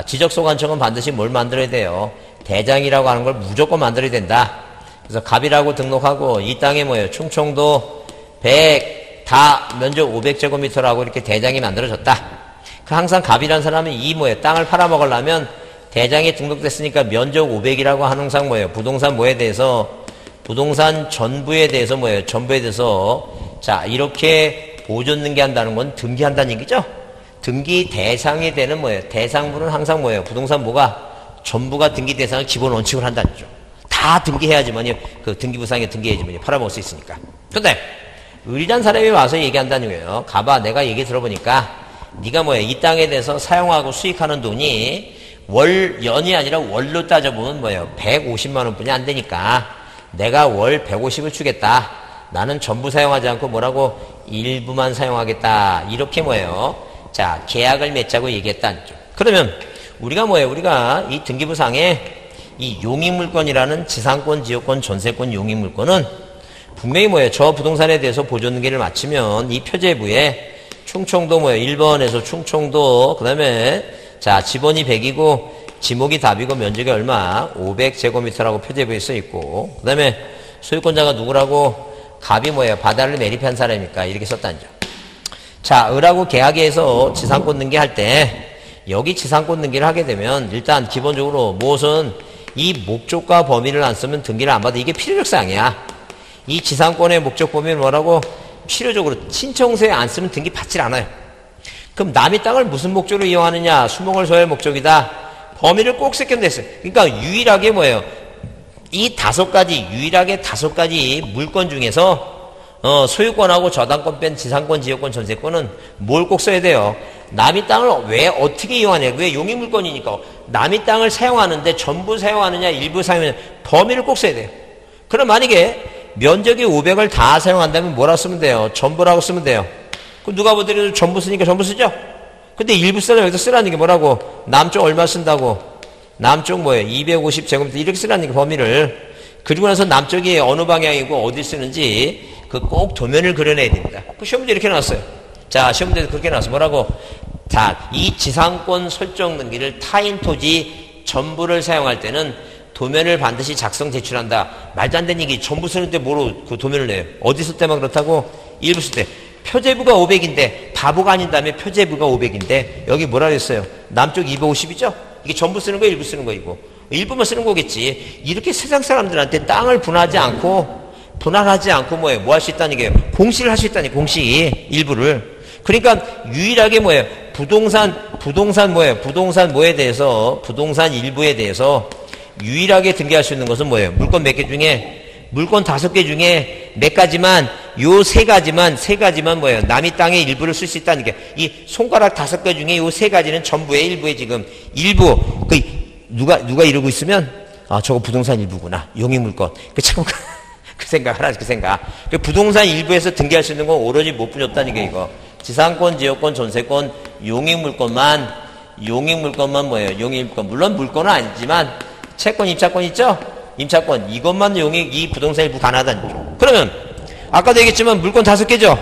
Speaker 1: 지적소관청은 반드시 뭘 만들어야 돼요? 대장이라고 하는 걸 무조건 만들어야 된다. 그래서 갑이라고 등록하고 이 땅에 뭐예요? 충청도 100다 면적 500제곱미터라고 이렇게 대장이 만들어졌다. 그 항상 갑이라는 사람은 이 뭐예요? 땅을 팔아먹으려면 대장에 등록됐으니까 면적 500이라고 하는 항상 뭐예요? 부동산 뭐에 대해서 부동산 전부에 대해서 뭐예요? 전부에 대해서 자, 이렇게 보존 등기한다는 건 등기한다는 얘기죠? 등기 대상이 되는 뭐예요? 대상부는 항상 뭐예요? 부동산 뭐가? 전부가 등기 대상을 기본 원칙으로 한다는 거죠. 다 등기해야지만요. 그 등기부상에 등기해야지만요. 팔아먹을 수 있으니까. 근데 의리란 사람이 와서 얘기한다는 거예요. 가봐, 내가 얘기 들어보니까 네가 뭐예요? 이 땅에 대해서 사용하고 수익하는 돈이 연이 아니라 월로 따져보면 뭐예요? 150만 원뿐이 안 되니까 내가 월 150을 주겠다. 나는 전부 사용하지 않고 뭐라고? 일부만 사용하겠다. 이렇게 뭐예요? 자, 계약을 맺자고 얘기했다는 거죠. 그러면 우리가 뭐예요? 우리가 이 등기부상에 이 용익물권이라는 지상권, 지역권, 전세권 용익물권은 분명히 뭐예요? 저 부동산에 대해서 보존 등기를 마치면 이 표제부에 충청도 뭐예요? 1번에서 충청도 그 다음에 자, 지번이 100이고 지목이 답이고 면적이 얼마? 500제곱미터라고 표제부에 써 있고 그 다음에 소유권자가 누구라고? 갑이 뭐예요? 바다를 매립한 사람이니까 이렇게 썼다는 점. 자, 을하고 계약에서 지상권 등기할 때 여기 지상권 등기를 하게 되면 일단 기본적으로 무엇은 이 목적과 범위를 안 쓰면 등기를 안 받아. 이게 필요적 사항이야. 이 지상권의 목적 범위는 뭐라고? 필요적으로 신청서에 안 쓰면 등기 받질 않아요. 그럼 남의 땅을 무슨 목적으로 이용하느냐? 수목을 소유할 목적이다. 범위를 꼭 새겨냈어요. 그러니까 유일하게 뭐예요? 이 유일하게 다섯 가지 물건 중에서 소유권하고 저당권 뺀 지상권, 지역권, 전세권은 뭘 꼭 써야 돼요? 남의 땅을 왜 어떻게 이용하냐. 왜 용익 물건이니까. 남의 땅을 사용하는데 전부 사용하느냐 일부 사용하느냐 범위를 꼭 써야 돼요. 그럼 만약에 면적이 500을 다 사용한다면 뭐라고 쓰면 돼요? 전부라고 쓰면 돼요. 그럼 누가 보더라도 전부 쓰니까 전부 쓰죠? 근데 일부 쓰려면 여기서 쓰라는 게 뭐라고? 남쪽 얼마 쓴다고? 남쪽 뭐예요? 250제곱미터 이렇게 쓰라는 게 범위를. 그리고 나서 남쪽이 어느 방향이고 어디 쓰는지 그 꼭 도면을 그려내야 됩니다. 그 시험 문제 이렇게 나왔어요. 자, 시험 문제도 그렇게 나왔어. 뭐라고? 자, 이 지상권 설정 등기를 타인 토지 전부를 사용할 때는 도면을 반드시 작성 제출한다. 말도 안 되는 얘기. 전부 쓰는데 뭐로 그 도면을 내요? 어디 쓸 때만 그렇다고? 일부 쓸 때. 표제부가 500인데 바보가 아닌 다음에 표제부가 500인데 여기 뭐라 그랬어요? 남쪽 250이죠? 이게 전부 쓰는 거 일부 쓰는 거이고 일부만 쓰는 거겠지. 이렇게 세상 사람들한테 땅을 분할하지 않고 뭐예요? 뭐 할 수 있다는 게 공시를 할 수 있다니 공시 일부를. 그러니까 유일하게 뭐예요? 부동산 뭐예요? 부동산 뭐에 대해서 부동산 일부에 대해서 유일하게 등기할 수 있는 것은 뭐예요? 물건 몇 개 중에 물건 5개 중에 몇 가지만 요 세 가지만 뭐예요? 남의 땅의 일부를 쓸 수 있다는 게 이 손가락 5개 중에 요 3가지는 전부의 일부에 지금 일부 그 누가 이러고 있으면 아 저거 부동산 일부구나 용익 물건 그 참 그 생각 하나 그 생각 그 부동산 일부에서 등기할 수 있는 건 오로지 못 부렸다는 게 이거 지상권 지역권 전세권 용익 물건만 뭐예요? 용익 물건 물론 물건은 아니지만 채권 임차권 있죠? 임차권 이것만 용익 이 부동산 일부 가능하다는 거죠. 그러면 아까도 얘기했지만 물건 5개죠?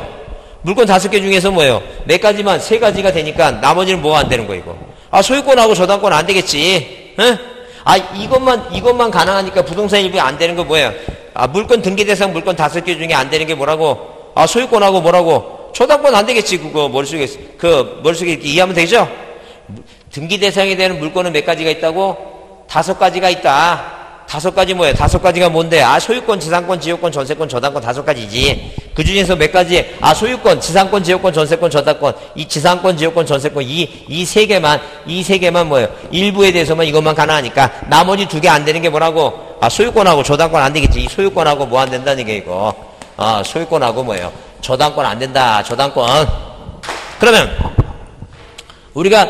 Speaker 1: 물건 5개 중에서 뭐예요? 몇 가지만 3가지가 되니까 나머지는 뭐가 안 되는 거 이거? 아 소유권하고 저당권 안 되겠지? 응? 아 이것만 가능하니까 부동산 일부에 안 되는 거 뭐예요? 아 물건 등기 대상 물건 5개 중에 안 되는 게 뭐라고? 아 소유권하고 뭐라고? 저당권 안 되겠지 그거 머릿속에 이렇게 이해하면 되죠? 등기 대상이 되는 물건은 몇 가지가 있다고? 5가지가 있다. 5가지 뭐예요? 5가지가 뭔데? 아 소유권, 지상권, 지역권, 전세권, 저당권 5가지지. 그 중에서 몇 가지? 아 소유권, 지상권, 지역권, 전세권, 저당권. 이 지상권, 지역권, 전세권 이 세 개만 뭐예요? 일부에 대해서만 이것만 가능하니까 나머지 2개 안 되는 게 뭐라고? 아 소유권하고 저당권 안 되겠지. 이 소유권하고 뭐 안 된다는 게 이거. 아 소유권하고 뭐예요? 저당권 안 된다. 저당권. 그러면 우리가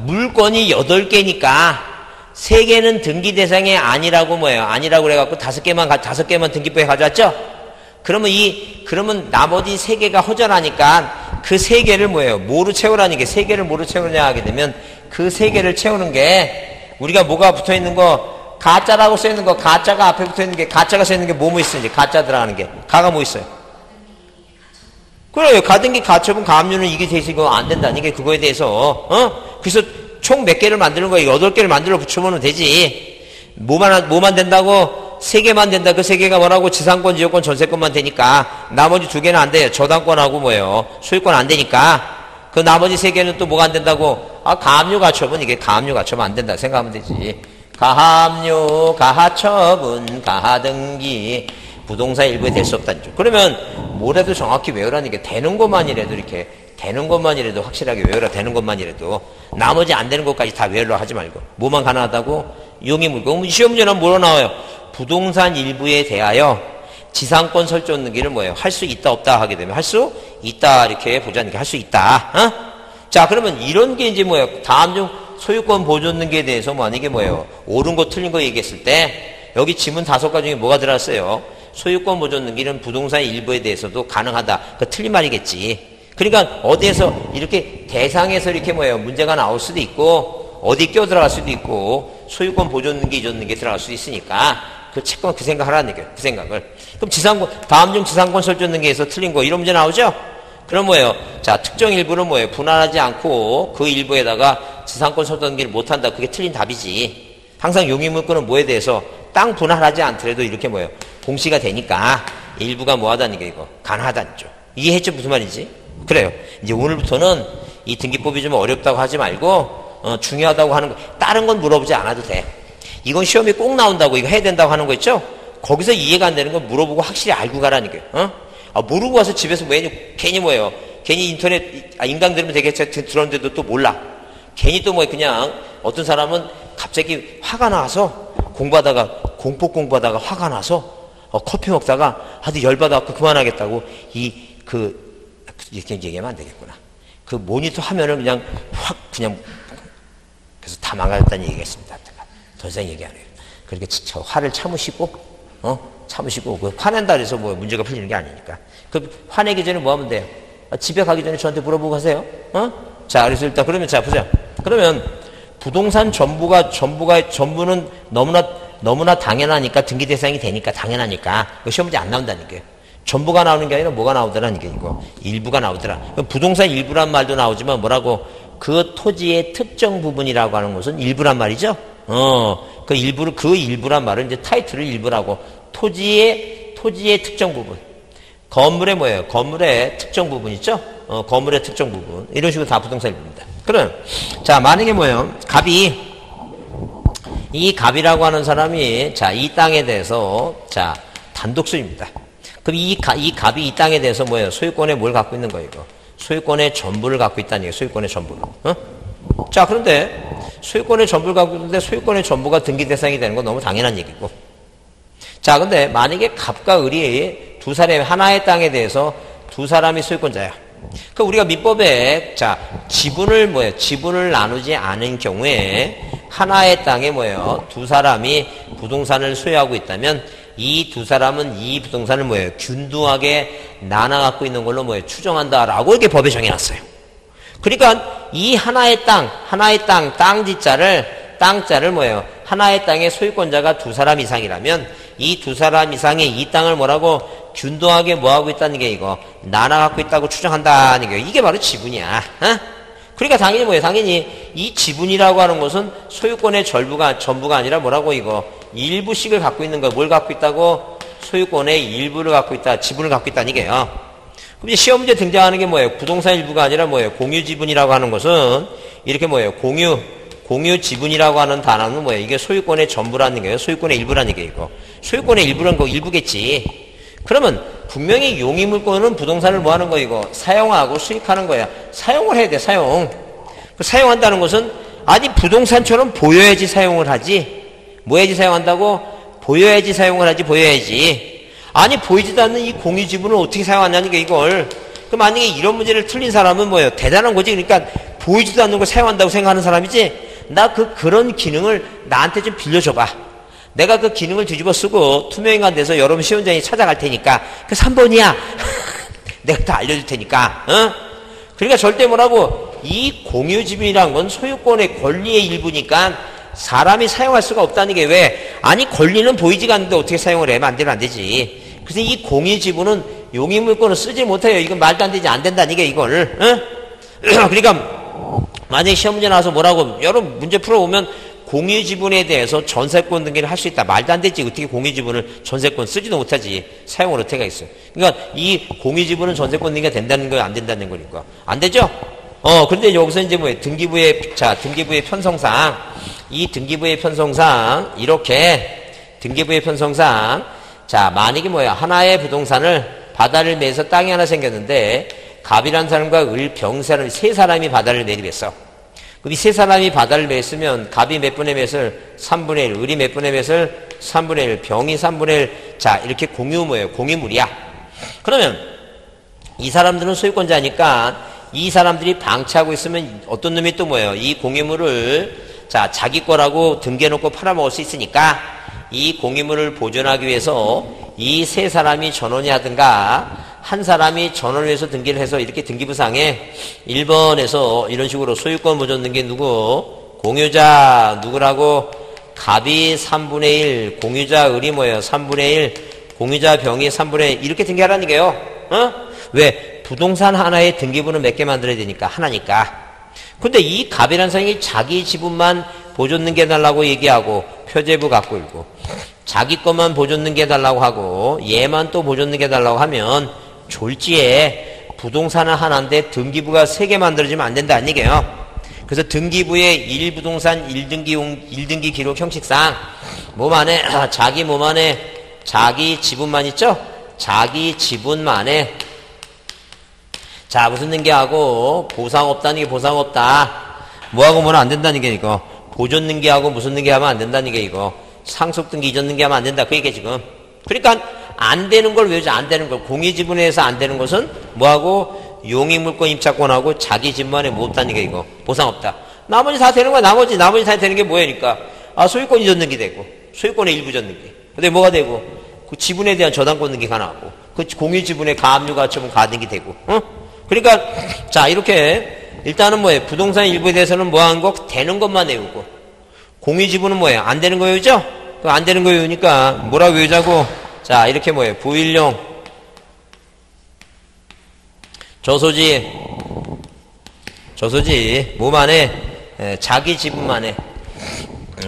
Speaker 1: 물건이 8개니까 3개는 등기 대상이 아니라고 뭐예요? 아니라고 그래갖고 5개만 등기부에 가져왔죠? 그러면 나머지 3개가 허전하니까 그 3개를 뭐예요? 뭐로 채우라는 게 3개를 뭐로 채우느냐 하게 되면 그 3개를 채우는 게 우리가 뭐가 붙어 있는 거 가짜라고 써 있는 거 가짜가 앞에 붙어 있는 게 가짜가 써 있는 게 뭐 있어요? 가짜 들어가는 게 가가 뭐 있어요? 그래요. 가등기 가처분 가압류는 이게 돼 있으니까 안 된다는 게 그거에 대해서 그래서 총 몇 개를 만드는 거예요? 8개를 만들어 붙여보면 되지. 뭐만 된다고? 3개만 된다. 그 3개가 뭐라고? 지상권, 지역권, 전세권만 되니까. 나머지 2개는 안 돼요. 저당권하고 뭐예요? 소유권 안 되니까. 그 나머지 3개는 또 뭐가 안 된다고? 아, 가압류 가처분. 이게 가압류 가처분 안 된다. 생각하면 되지. 가압류, 가처분, 가등기. 부동산 일부에 될 수 없다는 점. 그러면 뭐라도 정확히 외우라는 게 되는 것만이라도 이렇게 되는 것만이라도 확실하게 외우라. 되는 것만이라도 나머지 안 되는 것까지 다 외우려 하지 말고 뭐만 가능하다고? 용익 물건. 시험 문제는 뭐로 나와요? 부동산 일부에 대하여 지상권 설정 등기를 뭐예요? 할 수 있다 없다 하게 되면 할 수 있다 이렇게 보자는 게 할 수 있다. 자 그러면 이런 게 이제 뭐예요? 다음 중 소유권 보존 등기에 대해서 만약에 뭐예요? 옳은 거 틀린 거 얘기했을 때 여기 지문 5가지 중에 뭐가 들어갔어요? 소유권 보존 등기는 부동산 일부에 대해서도 가능하다. 그 틀린 말이겠지. 그러니까 어디에서 이렇게 대상에서 이렇게 뭐예요? 문제가 나올 수도 있고 어디 껴들어갈 수도 있고 소유권 보존 등기 이전 등기 들어갈 수도 있으니까 그 채권 그 생각 하라는 얘기예요. 그 생각을. 그럼 지상권 다음 중 지상권 설정 등기에서 틀린 거 이런 문제 나오죠? 그럼 뭐예요? 자 특정 일부는 뭐예요? 분할하지 않고 그 일부에다가 지상권 설정 등기를 못한다. 그게 틀린 답이지. 항상 용익물건은 뭐에 대해서 땅 분할하지 않더라도 이렇게 뭐예요? 공시가 되니까 일부가 뭐하다는 게 이거 가능하다는 죠. 이해했죠? 무슨 말인지? 그래요. 이제 오늘부터는 이 등기법이 좀 어렵다고 하지 말고 중요하다고 하는 거 다른 건 물어보지 않아도 돼. 이건 시험에 꼭 나온다고 이거 해야 된다고 하는 거 있죠? 거기서 이해가 안 되는 건 물어보고 확실히 알고 가라는 거예요. 모르고 와서 집에서 괜히 뭐예요? 괜히 인터넷 인강 들으면 되겠지 들었는데도 또 몰라. 괜히 또 뭐 그냥 어떤 사람은 갑자기 화가 나서 공법 공부하다가 화가 나서 커피 먹다가 하도 열받아갖고 그만하겠다고 이렇게 얘기하면 안 되겠구나. 그 모니터 화면을 그냥 확 그냥 그래서 다 망가졌다는 얘기겠습니다. 더 이상 얘기 안 해요. 그렇게 저 화를 참으시고 참으시고 그 화낸다 그래서 뭐 문제가 풀리는 게 아니니까. 그 화내기 전에 뭐 하면 돼요? 집에 가기 전에 저한테 물어보고 가세요. 자, 그래서 일단 그러면 자 보자. 그러면 부동산 전부는 너무나 당연하니까 등기 대상이 되니까 당연하니까 그 시험 문제 안 나온다는 게. 전부가 나오는 게 아니라 뭐가 나오더라는 게 이거 일부가 나오더라. 부동산 일부란 말도 나오지만 뭐라고 그 토지의 특정 부분이라고 하는 것은 일부란 말이죠. 그 일부란 말은 이제 타이틀을 일부라고 토지의 특정 부분. 건물의 뭐예요? 건물의 특정 부분 있죠? 건물의 특정 부분. 이런 식으로 다 부동산 일부입니다. 그럼 자 만약에 뭐예요? 이 갑이라고 하는 사람이 자 이 땅에 대해서 자 단독 소유입니다. 그럼 이 갑이 이 땅에 대해서 뭐예요? 소유권에 뭘 갖고 있는 거예요? 이거? 소유권의 전부를 갖고 있다는 얘기예요. 소유권의 전부를. 자, 그런데 소유권의 전부를 갖고 있는데 소유권의 전부가 등기 대상이 되는 건 너무 당연한 얘기고. 자, 근데 만약에 갑과 을이 두 사람의 하나의 땅에 대해서 두 사람이 소유권자야. 그 우리가 민법에 자 지분을 나누지 않은 경우에 하나의 땅에 뭐예요? 두 사람이 부동산을 소유하고 있다면 이 두 사람은 이 부동산을 뭐예요? 균등하게 나눠 갖고 있는 걸로 뭐예요? 추정한다라고 이렇게 법에 정해놨어요. 그러니까 이 하나의 땅자를 뭐예요? 하나의 땅의 소유권자가 두 사람 이상이라면 이 두 사람 이상이 이 땅을 뭐라고 균등하게 뭐하고 있다는 게 이거 나눠 갖고 있다고 추정한다는 게 이게 바로 지분이야. 그러니까 당연히 뭐예요? 당연히 이 지분이라고 하는 것은 소유권의 전부가 아니라 뭐라고 이거 일부씩을 갖고 있는 거예요. 뭘 갖고 있다고? 소유권의 일부를 갖고 있다. 지분을 갖고 있다는 얘기예요. 그럼 이제 시험 문제 등장하는 게 뭐예요? 부동산 일부가 아니라 뭐예요? 공유 지분이라고 하는 것은 이렇게 뭐예요? 공유 지분이라고 하는 단어는 뭐예요? 이게 소유권의 전부라는 거예요. 소유권의 일부라는 게 이거. 소유권의 일부라는 거 일부겠지. 그러면 분명히 용의물권은 부동산을 뭐 하는 거 이거? 사용하고 수익하는 거야. 사용을 해야 돼, 사용. 그 사용한다는 것은 아니 부동산처럼 보여야지 사용을 하지. 뭐 해야지 사용한다고? 보여야지 사용을 하지, 보여야지. 아니 보이지도 않는 이 공유 지분을 어떻게 사용하냐는 게 이걸. 그럼 만약에 이런 문제를 틀린 사람은 뭐예요? 대단한 거지. 그러니까 보이지도 않는 걸 사용한다고 생각하는 사람이지. 나 그런 기능을 나한테 좀 빌려줘봐. 내가 그 기능을 뒤집어 쓰고 투명인간 돼서 여러분 시험장에 찾아갈 테니까 그 3번이야. 내가 다 알려줄 테니까. 그러니까 절대 뭐라고 이 공유 지분이란 건 소유권의 권리의 일부니까 사람이 사용할 수가 없다는 게 왜? 아니 권리는 보이지가 않는데 어떻게 사용을 해? 만들면 안 되지. 그래서 이 공유 지분은 용의물권을 쓰지 못해요. 이건 말도 안 되지. 안 된다는 게 이걸. 그러니까 만약에 시험 문제 나와서 뭐라고 여러분 문제 풀어보면 공유 지분에 대해서 전세권 등기를 할 수 있다. 말도 안 되지. 어떻게 공유 지분을 전세권 쓰지도 못하지. 사용을 어떻게 하겠어요. 그러니까 이 공유 지분은 전세권 등기가 된다는 거예요? 안 된다는 거니까. 안 되죠? 그런데 여기서 이제 뭐예요? 등기부의 편성상, 이 등기부의 편성상, 자, 만약에 뭐예요? 하나의 부동산을 바다를 매서 땅이 하나 생겼는데, 갑이라는 사람과 을, 병 사람, 세 사람이 바다를 매립했어. 그럼 이 세 사람이 바다를 맸으면, 갑이 몇 분의 몇을? 3분의 1, 을이 몇 분의 몇을? 3분의 1, 병이 3분의 1. 자, 이렇게 공유물이야. 그러면, 이 사람들은 소유권자니까, 이 사람들이 방치하고 있으면 어떤 놈이 또 뭐예요? 이 공유물을 자 자기 거라고 등기해놓고 팔아먹을 수 있으니까 이 공유물을 보존하기 위해서 이 세 사람이 전원이 하든가 한 사람이 전원을 위해서 등기를 해서 이렇게 등기부상에 1번에서 이런 식으로 소유권 보존 등기 누구? 공유자 누구라고? 갑이 3분의 1, 공유자 을이 뭐예요? 3분의 1, 공유자 병이 3분의 1 이렇게 등기하라는 게요. 왜? 부동산 하나의 등기부는 몇 개 만들어야 되니까 하나니까. 근데 이 갑이라는 사람이 자기 지분만 보존 등기해달라고 얘기하고 표제부 갖고 있고 자기 것만 보존 등기해달라고 하고 얘만 또 보존 등기해달라고 하면 졸지에 부동산은 하나인데 등기부가 3개 만들어지면 안 된다는 얘기예요. 그래서 등기부의 1부동산 1등기 기록 형식상 몸 안에 자기 몸 안에 자기 지분만 있죠? 자기 지분만에 자, 무슨 등기하고 보상 없다는 게 보상 없다. 뭐하고 뭐는 안 된다는 게 이거. 보존 등기하고 무슨 등기하면 안 된다는 게 이거. 상속 등기, 이전 등기하면 안 된다. 그 얘기야 지금. 그러니까 안 되는 걸 외우지. 안 되는 걸. 공유 지분에 의해서 안 되는 것은 뭐하고 용익물권 임차권하고 자기 집만에 뭐 없다는 게 이거. 보상 없다. 나머지 다 되는 거야. 나머지 다 되는 게 뭐야니까. 아, 소유권이 젖는 게 되고, 소유권의 일부 젖는 게. 근데 뭐가 되고, 그 지분에 대한 저당권 등기 가능하고, 그 공유 지분의 가압류 가처분 가등기 되고, 그러니까, 자, 이렇게, 일단은 뭐예요? 부동산 일부에 대해서는 뭐 한 거? 되는 것만 외우고, 공유 지분은 뭐예요? 안 되는 거 외우죠? 안 되는 거 외우니까, 뭐라 외우자고? 자, 이렇게 뭐예요? 부일용, 저소지, 몸 안에, 자기 지분만에,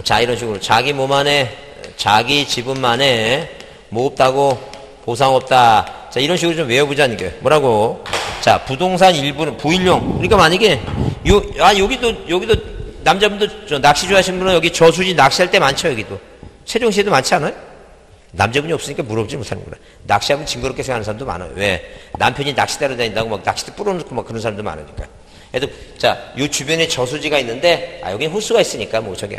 Speaker 1: 자, 이런 식으로, 자기 몸 안에, 자기 지분만에, 뭐 없다고? 보상 없다. 자, 이런 식으로 좀 외워보자는 게. 뭐라고? 자, 부동산 일부는 부일용. 그러니까 만약에, 여기도, 남자분도 낚시 좋아하시는 분은 여기 저수지 낚시할 때 많죠, 여기도. 세종시에도 많지 않아요? 남자분이 없으니까 물어보지 못하는구나. 낚시하면 징그럽게 생각하는 사람도 많아요. 왜? 남편이 낚시대로 다닌다고 막 낚시대 뿌려놓고 막 그런 사람도 많으니까. 그래도, 자, 요 주변에 저수지가 있는데, 여긴 호수가 있으니까 뭐 저기,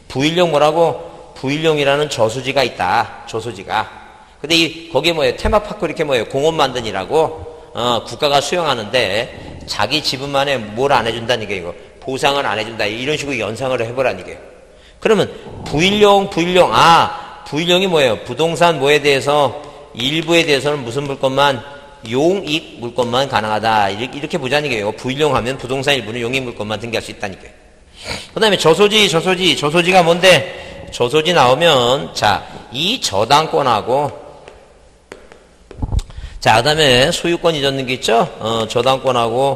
Speaker 1: 부일용 뭐라고? 부일용이라는 저수지가 있다. 저수지가. 근데 거기에 뭐예요? 테마파크 이렇게 뭐예요? 공원 만드니라고, 국가가 수용하는데, 자기 지분만에 뭘 안 해준다는 게 이거. 보상을 안 해준다. 이런 식으로 연상을 해보라는 게. 그러면, 부일용이 뭐예요? 부동산 뭐에 대해서, 일부에 대해서는 무슨 물건만, 용익 물건만 가능하다. 이렇게 보자는 게요. 부일용 하면 부동산 일부는 용익 물건만 등기할 수 있다는 게. 그 다음에 저소지가 뭔데? 저소지 나오면, 자, 이 저당권하고, 자, 그 다음에 소유권 이전등기 있죠? 저당권하고,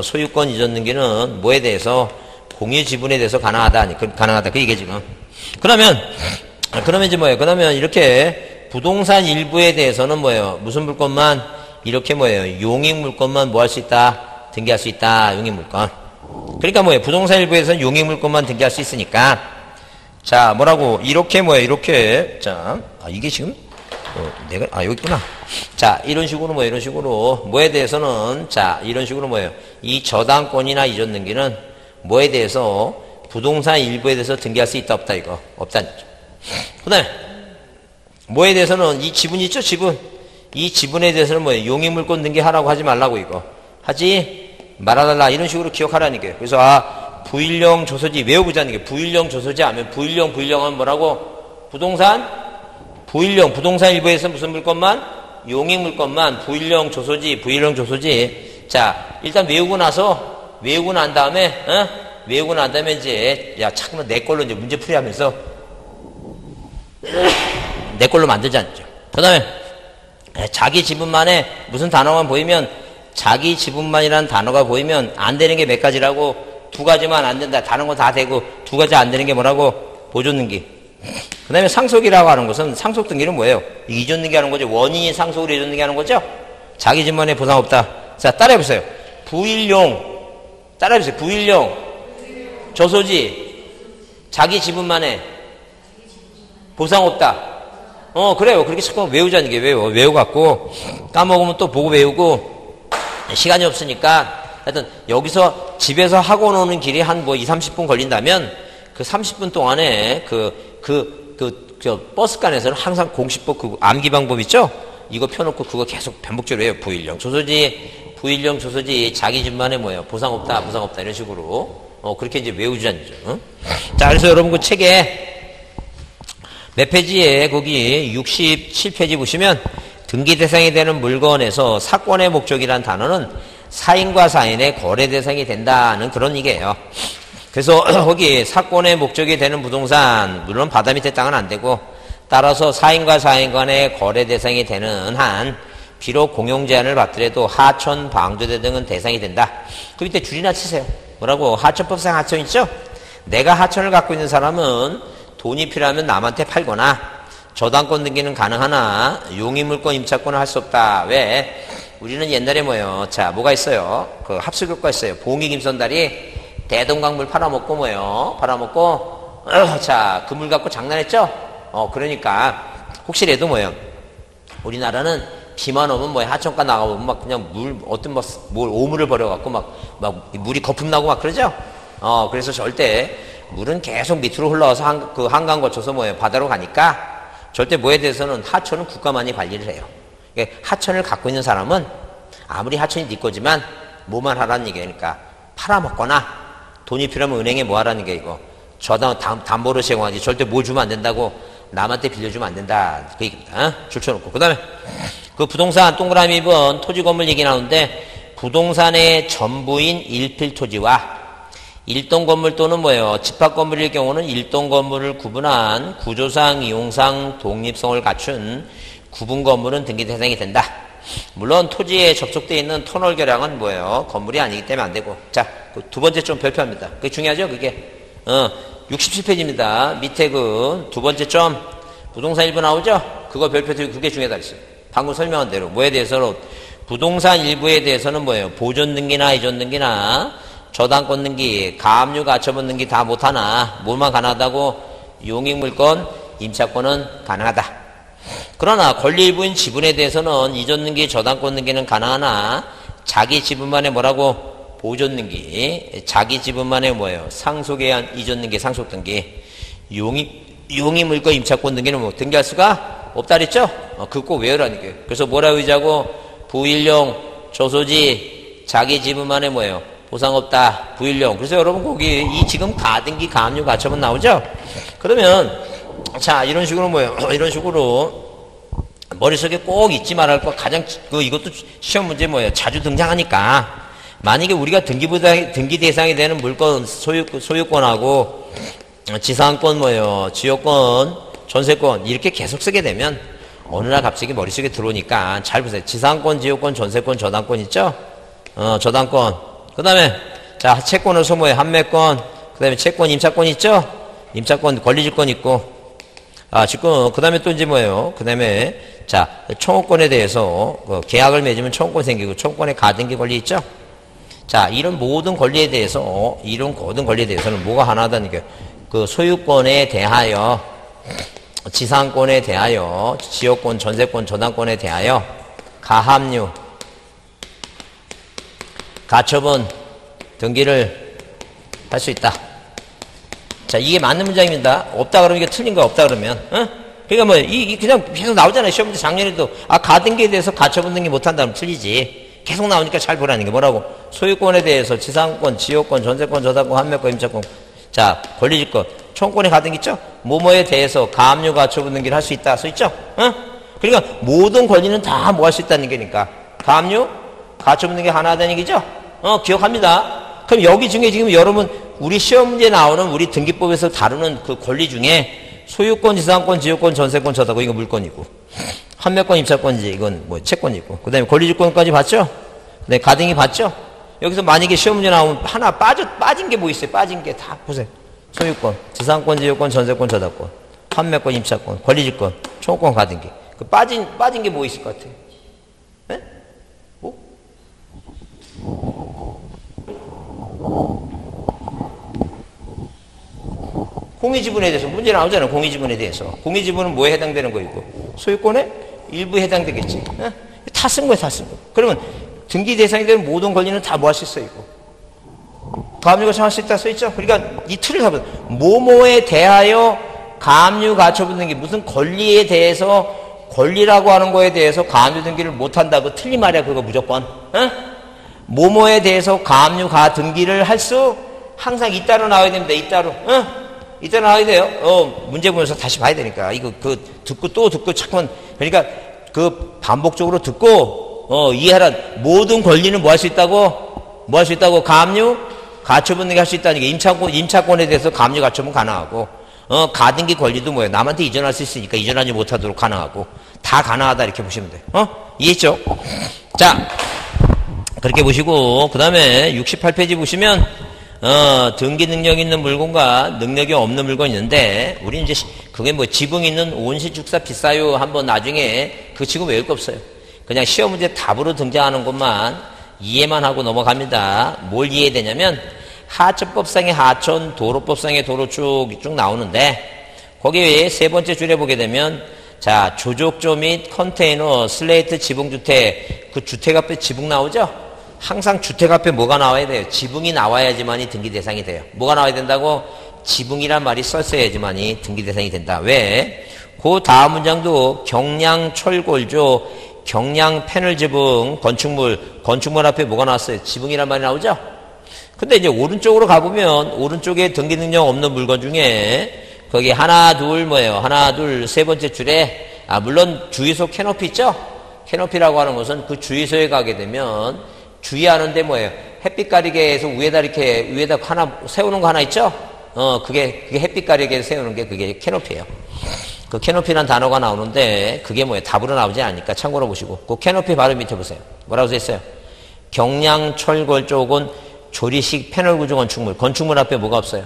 Speaker 1: 소유권 이전등기는 뭐에 대해서? 공유 지분에 대해서 가능하다. 그 얘기 지금. 그러면 이제 뭐예요? 그러면 이렇게 부동산 일부에 대해서는 뭐예요? 무슨 물건만? 이렇게 뭐예요? 용익 물건만 뭐 할 수 있다? 등기할 수 있다. 용익 물건. 그러니까 뭐예요? 부동산 일부에서는 용익 물건만 등기할 수 있으니까. 자, 뭐라고? 이렇게. 자, 이게 지금? 여기 있구나. 자, 이런 식으로 뭐에 대해서는, 자, 이런 식으로 뭐예요? 이 저당권이나 이전 등기는 뭐에 대해서 부동산 일부에 대해서 등기할 수 있다, 없다, 이거. 없다는 거죠. 그 다음에, 뭐에 대해서는 이 지분 있죠, 지분. 이 지분에 대해서는 뭐예요? 용익물권 등기하라고 하지 말라고, 이거. 하지 말아달라. 이런 식으로 기억하라는 게. 그래서, 부일용 조소지 외워보자는 게. 부일용 조소지 하면, 부일용 하면 뭐라고? 부동산 일부에서 무슨 물건만? 용익 물건만, 부일용 조소지. 자, 일단 외우고 난 다음에 이제, 야, 참나 내 걸로 이제 문제풀이 하면서, 내 걸로 만들자죠. 그 다음에, 자기 지분만에 무슨 단어만 보이면, 자기 지분만이라는 단어가 보이면 안 되는 게 몇 가지라고, 두 가지만 안 된다. 다른 거 다 되고, 두 가지 안 되는 게 뭐라고? 보존등기. 그 다음에 상속이라고 하는 것은, 상속등기는 뭐예요? 이전등기 하는 거죠. 원인이 상속으로 이전등기 하는 거죠? 자기 집만에 보상 없다. 자, 따라해보세요. 부일용, 저소지, 자기 지분만에 보상 없다. 그래요. 그렇게 자꾸 외우자는 게 외워갖고, 까먹으면 또 보고 외우고, 시간이 없으니까, 하여튼, 여기서 집에서 학원 오는 길이 한 20-30분 걸린다면, 그 30분 동안에 버스간에서는 항상 공시법 그 암기 방법 있죠? 이거 펴놓고 그거 계속 반복적으로 해요. 부일용 조소지, 자기 집만에 뭐예요? 보상 없다, 이런 식으로. 그렇게 이제 외우자는 거죠. 자, 그래서 여러분 그 책에 몇 페이지에 거기 67페이지 보시면 등기 대상이 되는 물건에서 사건의 목적이라는 단어는 사인과 사인의 거래 대상이 된다는 그런 얘기예요. 그래서 거기 사건의 목적이 되는 부동산, 물론 바다 밑에 땅은 안 되고, 따라서 사인과 사인 간의 거래 대상이 되는 한 비록 공용 제한을 받더라도 하천, 방조대 등은 대상이 된다. 그 밑에 줄이나 치세요. 뭐라고? 하천법상 하천 있죠? 내가 하천을 갖고 있는 사람은 돈이 필요하면 남한테 팔거나 저당권 등기는 가능하나 용의물권 임차권을 할 수 없다. 왜? 우리는 옛날에 뭐예요? 자, 뭐가 있어요? 그 합수교과 있어요. 봉이 김선달이 대동강물 팔아먹고 자, 그 물 갖고 장난했죠? 그러니까 혹시라도 뭐예요? 우리나라는 비만 오면 뭐예요? 하천가 나가보면 막 그냥 뭘 오물을 버려갖고 막 물이 거품 나고 막 그러죠? 그래서 절대 물은 계속 밑으로 흘러와서 그 한강 거쳐서 뭐예요? 바다로 가니까 절대 뭐에 대해서는 하천은 국가만이 관리를 해요. 그러니까 하천을 갖고 있는 사람은 아무리 하천이 네 거지만 뭐만 하라는 얘기야. 그러니까 팔아먹거나 돈이 필요하면 은행에 뭐 하라는 게 이거. 담보로 제공하지. 절대 뭐 주면 안 된다고. 남한테 빌려주면 안 된다. 그 얘기입니다. 줄쳐놓고. 그 다음에 그 부동산 동그라미 2번 토지 건물 얘기 나오는데 부동산의 전부인 일필토지와 일동 건물 또는 뭐예요? 집합 건물일 경우는 일동 건물을 구분한 구조상, 이용상, 독립성을 갖춘 구분 건물은 등기 대상이 된다. 물론 토지에 접촉되어 있는 터널 결량은 뭐예요? 건물이 아니기 때문에 안 되고. 자, 그 두 번째 좀 별표합니다. 그게 중요하죠? 그게. 67페이지입니다. 밑에 그 두 번째 점 부동산 일부 나오죠? 그거 별표 드리고 그게 중요하다 그랬어요. 방금 설명한 대로 뭐에 대해서는 부동산 일부에 대해서는 뭐예요? 보존 등기나 이전 등기나 저당권 등기, 가압류 가처분 등기 다 못하나 뭐만 가능하다고 용익물권, 임차권은 가능하다. 그러나 권리 일부인 지분에 대해서는 이전 등기, 저당권 등기는 가능하나 자기 지분만의 뭐라고? 보존 등기, 자기 지분만의 뭐예요? 상속에 이전 등기, 상속 등기, 용익물권, 임차권 등기는 뭐 등기할 수가 없다 그랬죠? 그거 꼭 외우라는 게. 그래서 뭐라고 의자고 부일용, 조소지, 자기 지분만의 뭐예요? 보상 없다. 부일용. 그래서 여러분 거기 이 지금 가등기, 가압류, 가처분 나오죠? 그러면 자 이런 식으로 뭐예요? 이런 식으로 머릿속에 꼭 잊지 말아야 할 거 가장 이것도 시험 문제 뭐예요? 자주 등장하니까 만약에 우리가 등기 대상이 되는 물건 소유권하고 지상권 뭐예요? 지역권, 전세권 이렇게 계속 쓰게 되면 어느 날 갑자기 머릿속에 들어오니까 잘 보세요. 지상권, 지역권, 전세권, 저당권 있죠? 저당권. 그 다음에, 자, 채권을 소모해, 판매권. 그 다음에 채권, 임차권 있죠? 임차권, 권리질권 있고. 그 다음에 또 이제 뭐예요? 그 다음에, 자, 청구권에 대해서, 계약을 맺으면 청구권 생기고, 청구권의 가등기 권리 있죠? 자, 이런 모든 권리에 대해서는 뭐가 하나다는 게, 그 소유권에 대하여, 지상권에 대하여, 지역권, 전세권, 저당권에 대하여, 가압류, 가처분 등기를 할 수 있다. 자, 이게 맞는 문장입니다. 없다 그러면 이게 틀린 거야. 없다 그러면. 그러니까 뭐, 그냥 계속 나오잖아요. 시험 문제 작년에도. 가등기에 대해서 가처분 등기 못한다면 틀리지. 계속 나오니까 잘 보라는 게 뭐라고? 소유권에 대해서 지상권, 지역권, 전세권, 저당권, 판매권, 임차권. 자, 권리질권. 청구권에 가등기 있죠? 뭐뭐에 대해서 가압류, 가처분 등기를 할 수 있다. 써 있죠? 그러니까 모든 권리는 다 뭐 할 수 있다는 얘기니까. 가압류, 가처분 등기 하나라는 얘기죠? 기억합니다. 그럼 여기 중에 지금 여러분, 우리 시험 문제에 나오는 우리 등기법에서 다루는 그 권리 중에 소유권, 지상권, 지역권, 전세권, 저당권, 이거 물권이고. 판매권, 임차권이지, 이건 뭐 채권이고. 그 다음에 권리질권까지 봤죠? 네, 가등기 봤죠? 여기서 만약에 시험 문제 나오면 하나 빠진 게 뭐 있어요? 빠진 게 다 보세요. 소유권, 지상권, 지역권, 전세권, 저당권, 판매권, 임차권, 권리질권, 청구권, 가등기. 그 빠진 게 뭐 있을 것 같아요? 네? 뭐? 공유지분에 대해서 문제 나오잖아요. 공유지분에 대해서. 공유지분은 뭐에 해당되는 거이고 소유권에 일부에 해당되겠지. 다 쓴 거예요. 다 쓴 거. 그러면 등기 대상이 되는 모든 권리는 다 뭐 할 수 있어 이거. 가압류가 정할 수 있다 써있죠. 그러니까 이 틀을 잡아요. 뭐뭐에 대하여 가압류 가처분 등기 무슨 권리에 대해서 권리라고 하는 거에 대해서 가압류 등기를 못한다고 틀린 말이야. 그거 무조건. 뭐뭐에 대해서 가압류 가 등기를 할 수 항상 이따로 나와야 됩니다. 이따로. 이따로 나와야 돼요. 문제 보면서 다시 봐야 되니까. 이거 듣고 또 듣고 자꾸만 그러니까 그 반복적으로 듣고 이해하라. 모든 권리는 뭐 할 수 있다고? 뭐 할 수 있다고? 가압류 가처분 등기 할 수 있다는 게 임차권에 대해서 가압류 가처분 가능하고 가등기 권리도 뭐예요? 남한테 이전할 수 있으니까 이전하지 못하도록 가능하고 다 가능하다 이렇게 보시면 돼요. 이해했죠? 자, 그렇게 보시고 그 다음에 68페이지 보시면 등기 능력 있는 물건과 능력이 없는 물건이 있는데 우리 이제 그게 뭐 지붕 있는 온실축사 비싸요 한번 나중에 그거 지금 외울 거 없어요. 그냥 시험 문제 답으로 등장하는 것만 이해만 하고 넘어갑니다. 뭘 이해되냐면 하천법상의 하천, 도로법상의 도로 쭉 나오는데 거기에 세 번째 줄에 보게 되면 자 조족조 및 컨테이너, 슬레이트, 지붕주택 그 주택 앞에 지붕 나오죠? 항상 주택 앞에 뭐가 나와야 돼요? 지붕이 나와야지만이 등기 대상이 돼요. 뭐가 나와야 된다고? 지붕이란 말이 썼어야지만이 등기 대상이 된다. 왜? 그 다음 문장도 경량 철골조 경량 패널 지붕, 건축물 앞에 뭐가 나왔어요? 지붕이란 말이 나오죠? 근데 이제 오른쪽으로 가보면, 오른쪽에 등기 능력 없는 물건 중에, 거기 하나, 둘, 뭐예요? 하나, 둘, 세 번째 줄에, 물론 주유소 캐노피 있죠? 캐노피라고 하는 것은 그 주유소에 가게 되면, 주의하는데 뭐예요? 햇빛 가리개에서 위에다 하나, 세우는 거 하나 있죠? 그게 햇빛 가리개에 세우는 게 그게 캐노피예요. 그 캐노피란 단어가 나오는데 그게 뭐예요? 답으로 나오지 않으니까 참고로 보시고 그 캐노피 바로 밑에 보세요. 뭐라고 써있어요? 경량 철골 쪽은 조리식 패널 구조 건축물 앞에 뭐가 없어요?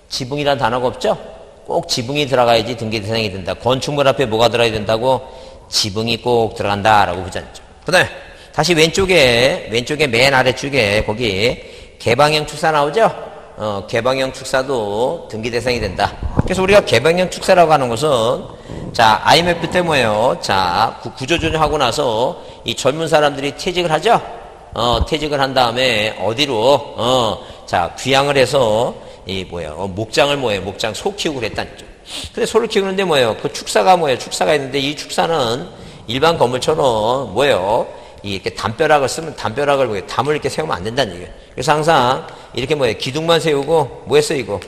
Speaker 1: 지붕이란 단어가 없죠? 꼭 지붕이 들어가야지 등기 대상이 된다. 건축물 앞에 뭐가 들어야 된다고? 지붕이 꼭 들어간다라고 보지 않죠. 그 다음에 다시 왼쪽에 맨 아래쪽에 거기 개방형 축사 나오죠? 개방형 축사도 등기 대상이 된다. 그래서 우리가 개방형 축사라고 하는 것은, 자, IMF 때 뭐예요? 자, 구조조정하고 나서 이 젊은 사람들이 퇴직을 하죠? 퇴직을 한 다음에 어디로, 자, 귀향을 해서, 목장 소 키우고 그랬다는 거죠. 근데 소를 키우는데 뭐예요? 그 축사가 뭐예요? 축사가 있는데 이 축사는 일반 건물처럼 뭐예요? 이렇게 담벼락을 쓰면 담을 이렇게 세우면 안 된다는 얘기예요. 그래서 항상 이렇게 기둥만 세우고 뭐 했어요 이거?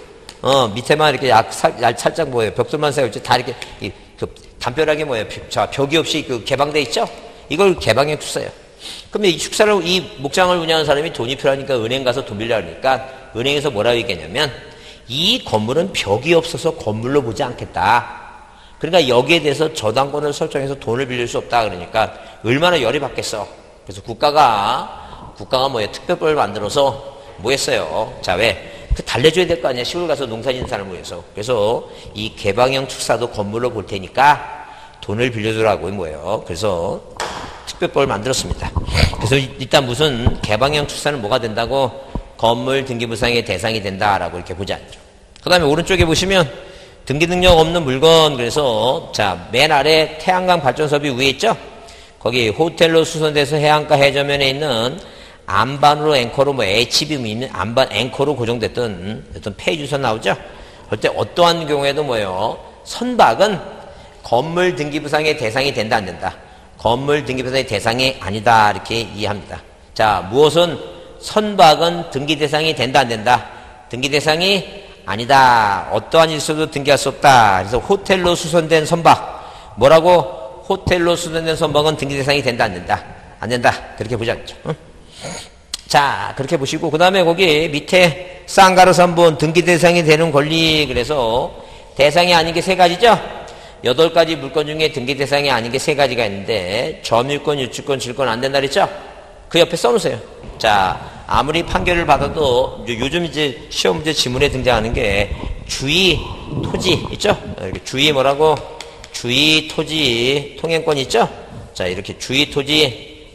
Speaker 1: 밑에만 이렇게 살짝 벽돌만 세우지 다 이렇게 그 담벼락에 자, 벽이 없이 그 개방돼 있죠? 이걸 개방형 축사예요. 그러면 이 목장을 운영하는 사람이 돈이 필요하니까 은행 가서 돈 빌려 하니까 은행에서 뭐라고 얘기했냐면 이 건물은 벽이 없어서 건물로 보지 않겠다. 그러니까 여기에 대해서 저당권을 설정해서 돈을 빌릴 수 없다. 그러니까 얼마나 열이 받겠어. 그래서 국가가 특별법을 만들어서 뭐 했어요? 자, 왜? 달래줘야 될 거 아니야. 시골 가서 농사 짓는 사람을 위해서. 그래서 이 개방형 축사도 건물로 볼 테니까 돈을 빌려주라고 뭐예요. 그래서 특별법을 만들었습니다. 그래서 일단 무슨 개방형 축사는 뭐가 된다고? 건물 등기부상의 대상이 된다라고 이렇게 보지 않죠. 그 다음에 오른쪽에 보시면 등기 능력 없는 물건, 그래서, 자, 맨 아래 태양광 발전소비 위에 있죠? 거기 호텔로 수선돼서 해안가 해저면에 있는 안반으로 앵커로 HBM 있는 안반 앵커로 고정됐던 어떤 폐유선 나오죠? 그때 어떠한 경우에도 뭐예요? 선박은 건물 등기부상의 대상이 된다, 안 된다? 건물 등기부상의 대상이 아니다, 이렇게 이해합니다. 자, 무엇은 선박은 등기 대상이 된다, 안 된다? 등기 대상이 아니다. 어떠한 일서도 등기할 수 없다. 그래서 호텔로 수선된 선박. 뭐라고? 호텔로 수선된 선박은 등기 대상이 된다, 안 된다? 안 된다. 그렇게 보지 않죠. 응? 자, 그렇게 보시고, 그 다음에 거기 밑에 쌍가루 3번 등기 대상이 되는 권리. 그래서 대상이 아닌 게 3가지죠? 8가지 물건 중에 등기 대상이 아닌 게 3가지가 있는데, 점유권, 유치권, 질권 안 된다 그랬죠? 그 옆에 써놓으세요. 자, 아무리 판결을 받아도 요즘 이제 시험 문제 지문에 등장하는 게 주의, 토지 있죠? 이렇게 주의 뭐라고? 주의, 토지, 통행권 있죠? 자, 이렇게 주의, 토지,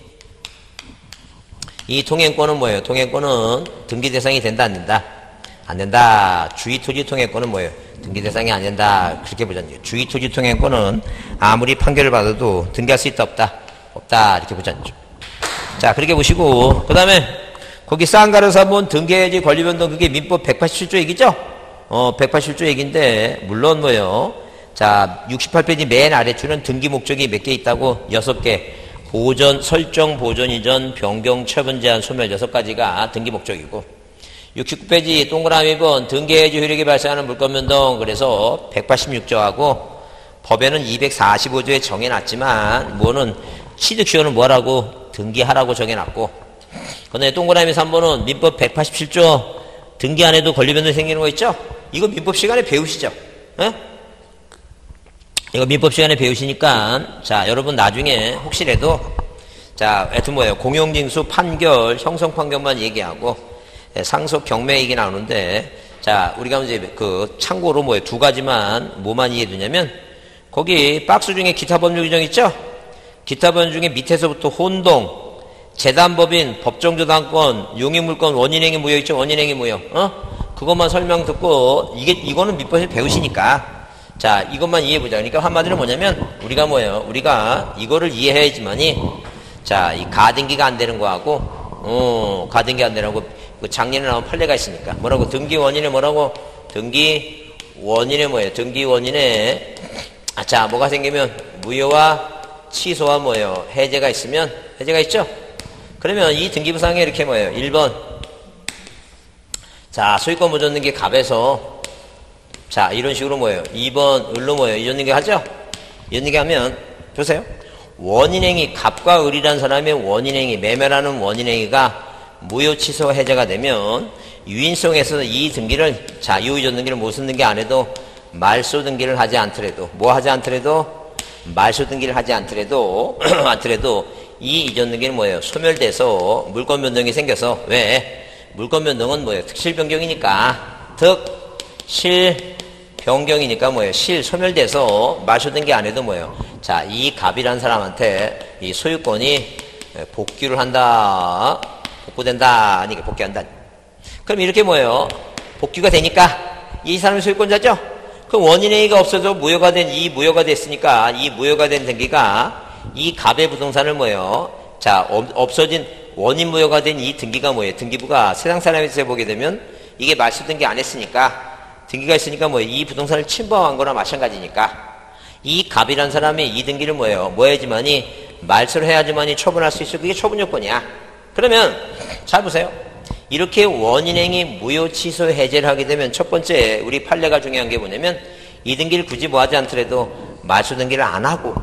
Speaker 1: 이 통행권은 뭐예요? 통행권은 등기 대상이 된다, 안 된다? 안 된다. 주의, 토지, 통행권은 뭐예요? 등기 대상이 안 된다. 그렇게 보잖아요. 주의, 토지, 통행권은 아무리 판결을 받아도 등기할 수 있다, 없다? 없다. 이렇게 보잖아요. 자, 그렇게 보시고, 그 다음에 거기 쌍가루 사본 등기해야지 권리변동 그게 민법 187조 얘기죠? 187조 얘기인데, 물론 뭐예요? 자, 68페이지 맨 아래줄은 등기 목적이 몇 개 있다고? 6개. 보전, 설정, 보전 이전, 변경, 처분 제한, 소멸 6가지가 등기 목적이고, 69페이지 동그라미 번 등기해야지 효력이 발생하는 물건 변동, 그래서 186조하고 법에는 245조에 정해놨지만, 뭐는 취득시효는 뭐라고? 등기하라고 정해놨고, 그 다음에 동그라미 3번은 민법 187조 등기 안 해도 권리변동이 생기는 거 있죠? 이거 민법 시간에 배우시죠? 에? 이거 민법 시간에 배우시니까, 자, 여러분 나중에 혹시라도, 자, 하여튼 뭐예요? 공용징수, 판결, 형성 판결만 얘기하고, 상속 경매 얘기 나오는데, 자, 우리가 이제 그 참고로 뭐예요? 2가지만, 뭐만 이해해 두냐면, 거기 박스 중에 기타 법률 규정 있죠? 기타 법률 중에 밑에서부터 혼동, 재단법인, 법정저당권, 용의물권, 원인행위 무효 있죠? 원인행위 무효. 그것만 설명 듣고, 이거는 민법에서 배우시니까. 자, 이것만 이해해보자. 그러니까 한마디로 뭐냐면, 우리가 뭐예요? 우리가 이거를 이해해야지만이, 자, 이 가등기가 안 되는 거하고, 가등기 안 되는 거고, 그 작년에 나온 판례가 있으니까. 뭐라고? 등기 원인에 뭐라고? 등기 원인에 뭐예요? 등기 원인에, 자, 뭐가 생기면, 무효와 취소와 뭐예요? 해제가 있으면, 해제가 있죠? 그러면 이 등기부상에 이렇게 뭐예요? 1번. 자, 소유권 보존등기 갑에서, 자, 이런 식으로 뭐예요? 2번 을로 뭐예요? 이전등기 하죠? 이전등기 하면, 보세요. 원인행위, 갑과 을이라는 사람의 원인행위, 매매라는 원인행위가 무효 취소 해제가 되면, 유인성에서 이 등기를, 자, 이 이전등기를 무슨 등기 안 해도, 말소 등기를 하지 않더라도, 뭐 하지 않더라도, 말소 등기를 하지 않더라도, 이 이전 등기는 뭐예요? 소멸돼서 물권 변동이 생겨서, 왜? 물권 변동은 뭐예요? 특실 변경이니까, 실 변경이니까 뭐예요? 실 소멸돼서 말소 등기 안 해도 뭐예요? 자, 이 갑이라는 사람한테 이 소유권이 복귀를 한다, 복구된다, 아니, 복귀한다. 그럼 이렇게 뭐예요? 복귀가 되니까 이 사람이 소유권자죠? 그럼 원인행위가 없어져 무효가 된, 이 무효가 됐으니까 이 무효가 된 등기가 이 갑의 부동산을 뭐예요? 자, 없어진 원인 무효가 된 이 등기가 뭐예요? 등기부가 세상 사람에서 보게 되면 이게 말소 등기 안 했으니까 등기가 있으니까 뭐예요? 이 부동산을 침범한 거나 마찬가지니까 이 갑이란 사람이 이 등기를 뭐예요? 뭐 해야지만이 말소를 해야지만이 처분할 수 있어. 그게 처분 요건이야. 그러면 잘 보세요. 이렇게 원인행위 무효 취소 해제를 하게 되면 첫 번째 우리 판례가 중요한 게 뭐냐면 이 등기를 굳이 뭐 하지 않더라도 말소 등기를 안 하고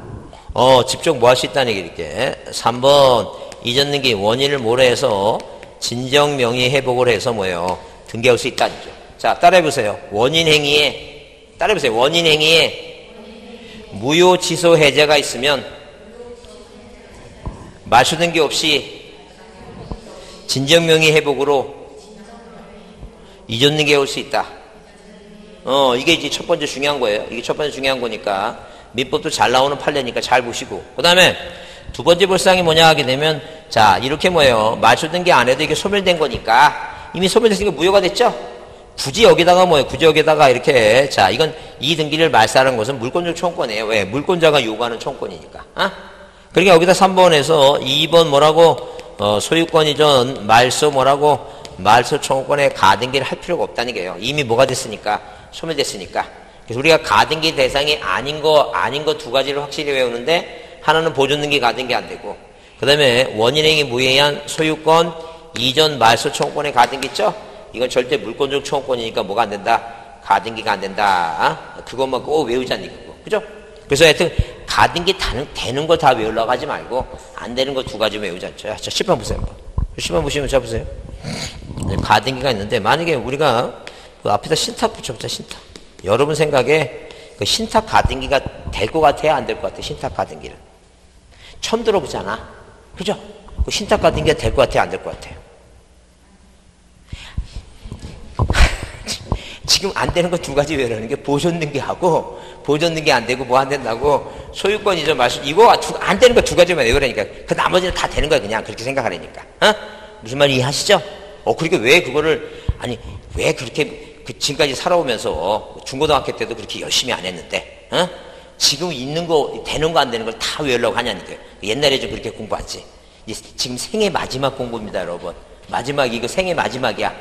Speaker 1: 직접 뭐 할 수 있다는 얘기 이렇게 3번 이전 등기 원인을 모래해서 진정 명의 회복을 해서 뭐예요? 등기할 수 있다는 거죠. 자, 따라해보세요. 원인행위에 무효 취소 해제가 있으면 말소 등기 없이 진정명의 회복으로 이전 등기해 올 수 있다. 이게 이제 첫 번째 중요한 거예요. 이게 첫 번째 중요한 거니까 민법도 잘 나오는 판례니까 잘 보시고. 그 다음에 두 번째 볼상이 뭐냐 하게 되면 자, 이렇게 뭐예요? 말소 등기 안 해도 이게 소멸된 거니까 이미 소멸됐으니까 무효가 됐죠? 굳이 여기다가 뭐예요? 굳이 여기다가 이렇게 자, 이건 이 등기를 말소하는 것은 물권적 청구권이에요. 왜? 물권자가 요구하는 청구권이니까. 그러니까 여기다 3번에서 2번 뭐라고 소유권 이전 말소 뭐라고 말소 청구권에 가등기를 할 필요가 없다는 게요. 이미 뭐가 됐으니까 소멸됐으니까. 그래서 우리가 가등기 대상이 아닌 거 두 가지를 확실히 외우는데 하나는 보존등기 가등기 안 되고 그 다음에 원인행위 무해한 소유권 이전 말소 청구권에 가등기 있죠? 이건 절대 물권적 청구권이니까 뭐가 안 된다? 가등기가 안 된다. 그것만 꼭 외우자는 얘기고. 그죠? 그래서 하여튼 가등기 되는 거 다 외우려고 하지 말고 안 되는 거 두 가지 외우지 않죠. 자, 10번 보세요. 한번. 10번 보시면 자 보세요. 가등기가 있는데 만약에 우리가 그 앞에다 신탁 붙여보자. 신탁. 여러분 생각에 그 신탁 가등기가 될 것 같아요? 안 될 것 같아요? 신탁 가등기는. 처음 들어보잖아. 그죠? 그 신탁 가등기가 될 것 같아요? 안 될 것 같아요? 지금 안 되는 거 두 가지 외우라는 게 보존등기하고 보존등기 안 되고 뭐 안 된다고 소유권 이전 말소 이거 안 되는 거 두 가지만 외우라니까. 그 나머지는 다 되는 거야 그냥 그렇게 생각하라니까. 무슨 말인지 이해하시죠? 그렇게 왜 그거를 아니 왜 그렇게 지금까지 살아오면서 중고등학교 때도 그렇게 열심히 안 했는데 지금 있는 거 되는 거 안 되는 걸 다 외우려고 하냐니까요. 옛날에 좀 그렇게 공부했지. 지금 생애 마지막 공부입니다 여러분. 마지막 이거 생애 마지막이야.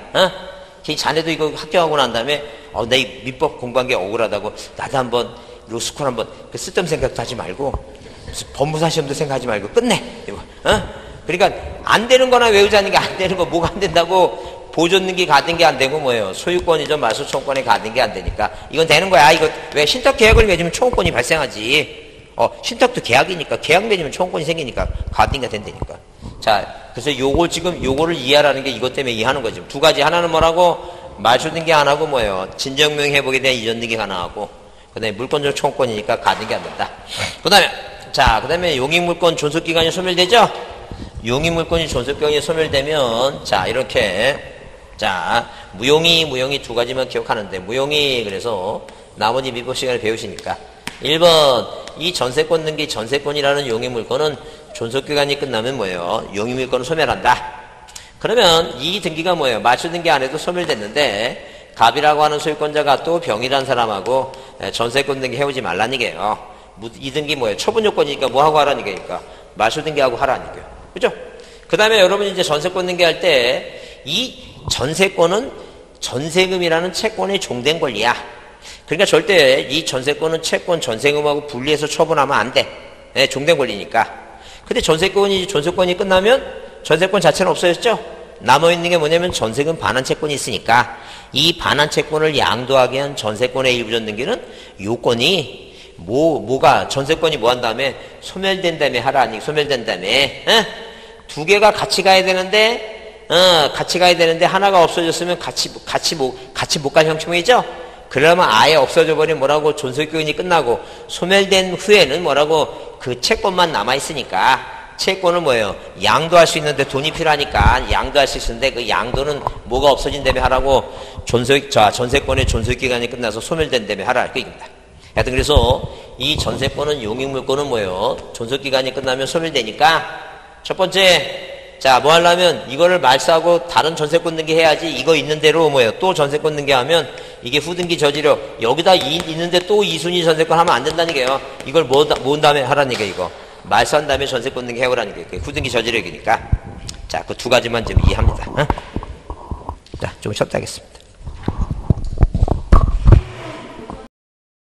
Speaker 1: 자네도 이거 합격하고 난 다음에 내 민법 공부한 게 억울하다고 나도 한번 로스쿨 한번 그 쓸데없는 생각도 하지 말고 무슨 법무사 시험도 생각하지 말고 끝내 이거. 그러니까 안 되는 거나 외우자는 게 안 되는 거 뭐가 안 된다고 보존등기 가등기 안 되고 뭐예요? 소유권 이전 말소 청구권에 가등기 안 되니까 이건 되는 거야. 이거 왜 신탁 계약을 맺으면 청구권이 발생하지. 신탁도 계약이니까 계약 맺으면 청구권이 생기니까 가등기가 된다니까. 자, 그래서 요거를 이해하라는 게 이것 때문에 이해하는 거죠. 두 가지. 하나는 뭐라고? 말소 등기 안 하고 뭐예요? 진정명 회복에 대한 이전 등기가 나오고, 그 다음에 물권적 청구권이니까 가등기 안 된다. 그 다음에 용익물권 존속기간이 소멸되죠? 용익물권이 존속기간이 소멸되면, 자, 이렇게, 자, 무용이 두 가지만 기억하는데, 무용이 그래서 나머지 민법 시간을 배우시니까. 1번, 이 전세권 등기 전세권이라는 용익물권은 존속기간이 끝나면 뭐예요? 용익물권을 소멸한다. 그러면 이 등기가 뭐예요? 말소 등기 안 해도 소멸됐는데 갑이라고 하는 소유권자가 또 병이라는 사람하고 전세권 등기 해오지 말라는 얘기예요. 이 등기 뭐예요? 처분 요건이니까 뭐 하고 하라는 얘기니까 말소 등기하고 하라는 얘기예요. 그죠? 그 다음에 여러분이 이제 전세권 등기할 때 이 전세권은 전세금이라는 채권의 종된 권리야. 그러니까 절대 이 전세권은 채권 전세금하고 분리해서 처분하면 안 돼. 네, 종된 권리니까. 근데 전세권이 끝나면 전세권 자체는 없어졌죠? 남아있는 게 뭐냐면 전세금 반환 채권이 있으니까 이 반환 채권을 양도하기 위한 전세권의 일부 전등기는 요건이 뭐가 전세권이 뭐 한 다음에 소멸된 다음에 하라 아니 소멸된 다음에 두 개가 같이 가야 되는데 하나가 없어졌으면 같이 못 갈 형식이죠. 그러면 아예 없어져 버린 뭐라고 존속기간이 끝나고 소멸된 후에는 뭐라고 그 채권만 남아 있으니까 채권은 뭐예요? 양도할 수 있는데 돈이 필요하니까 양도할 수 있는데 그 양도는 뭐가 없어진다며 하라고 전세권의 존속기간이 끝나서 소멸된다며 하라 그 얘기입니다. 하여튼 그래서 이 전세권은 용익물권은 뭐예요? 존속기간이 끝나면 소멸되니까 첫 번째 자 뭐 하려면 이거를 말소하고 다른 전세권 등기해야지 이거 있는 대로 뭐예요? 또 전세권 등기하면 이게 후등기 저지료 여기다 있는데 또 이순위 전세권 하면 안 된다는 얘기예요. 이걸 모은 다음에 하라는 얘기예요. 이거 말소한 다음에 전세권 등기 해오라는 게 후등기 저지력이니까 자 그 두 가지만 좀 이해합니다. 자 좀 쉬었다 하겠습니다.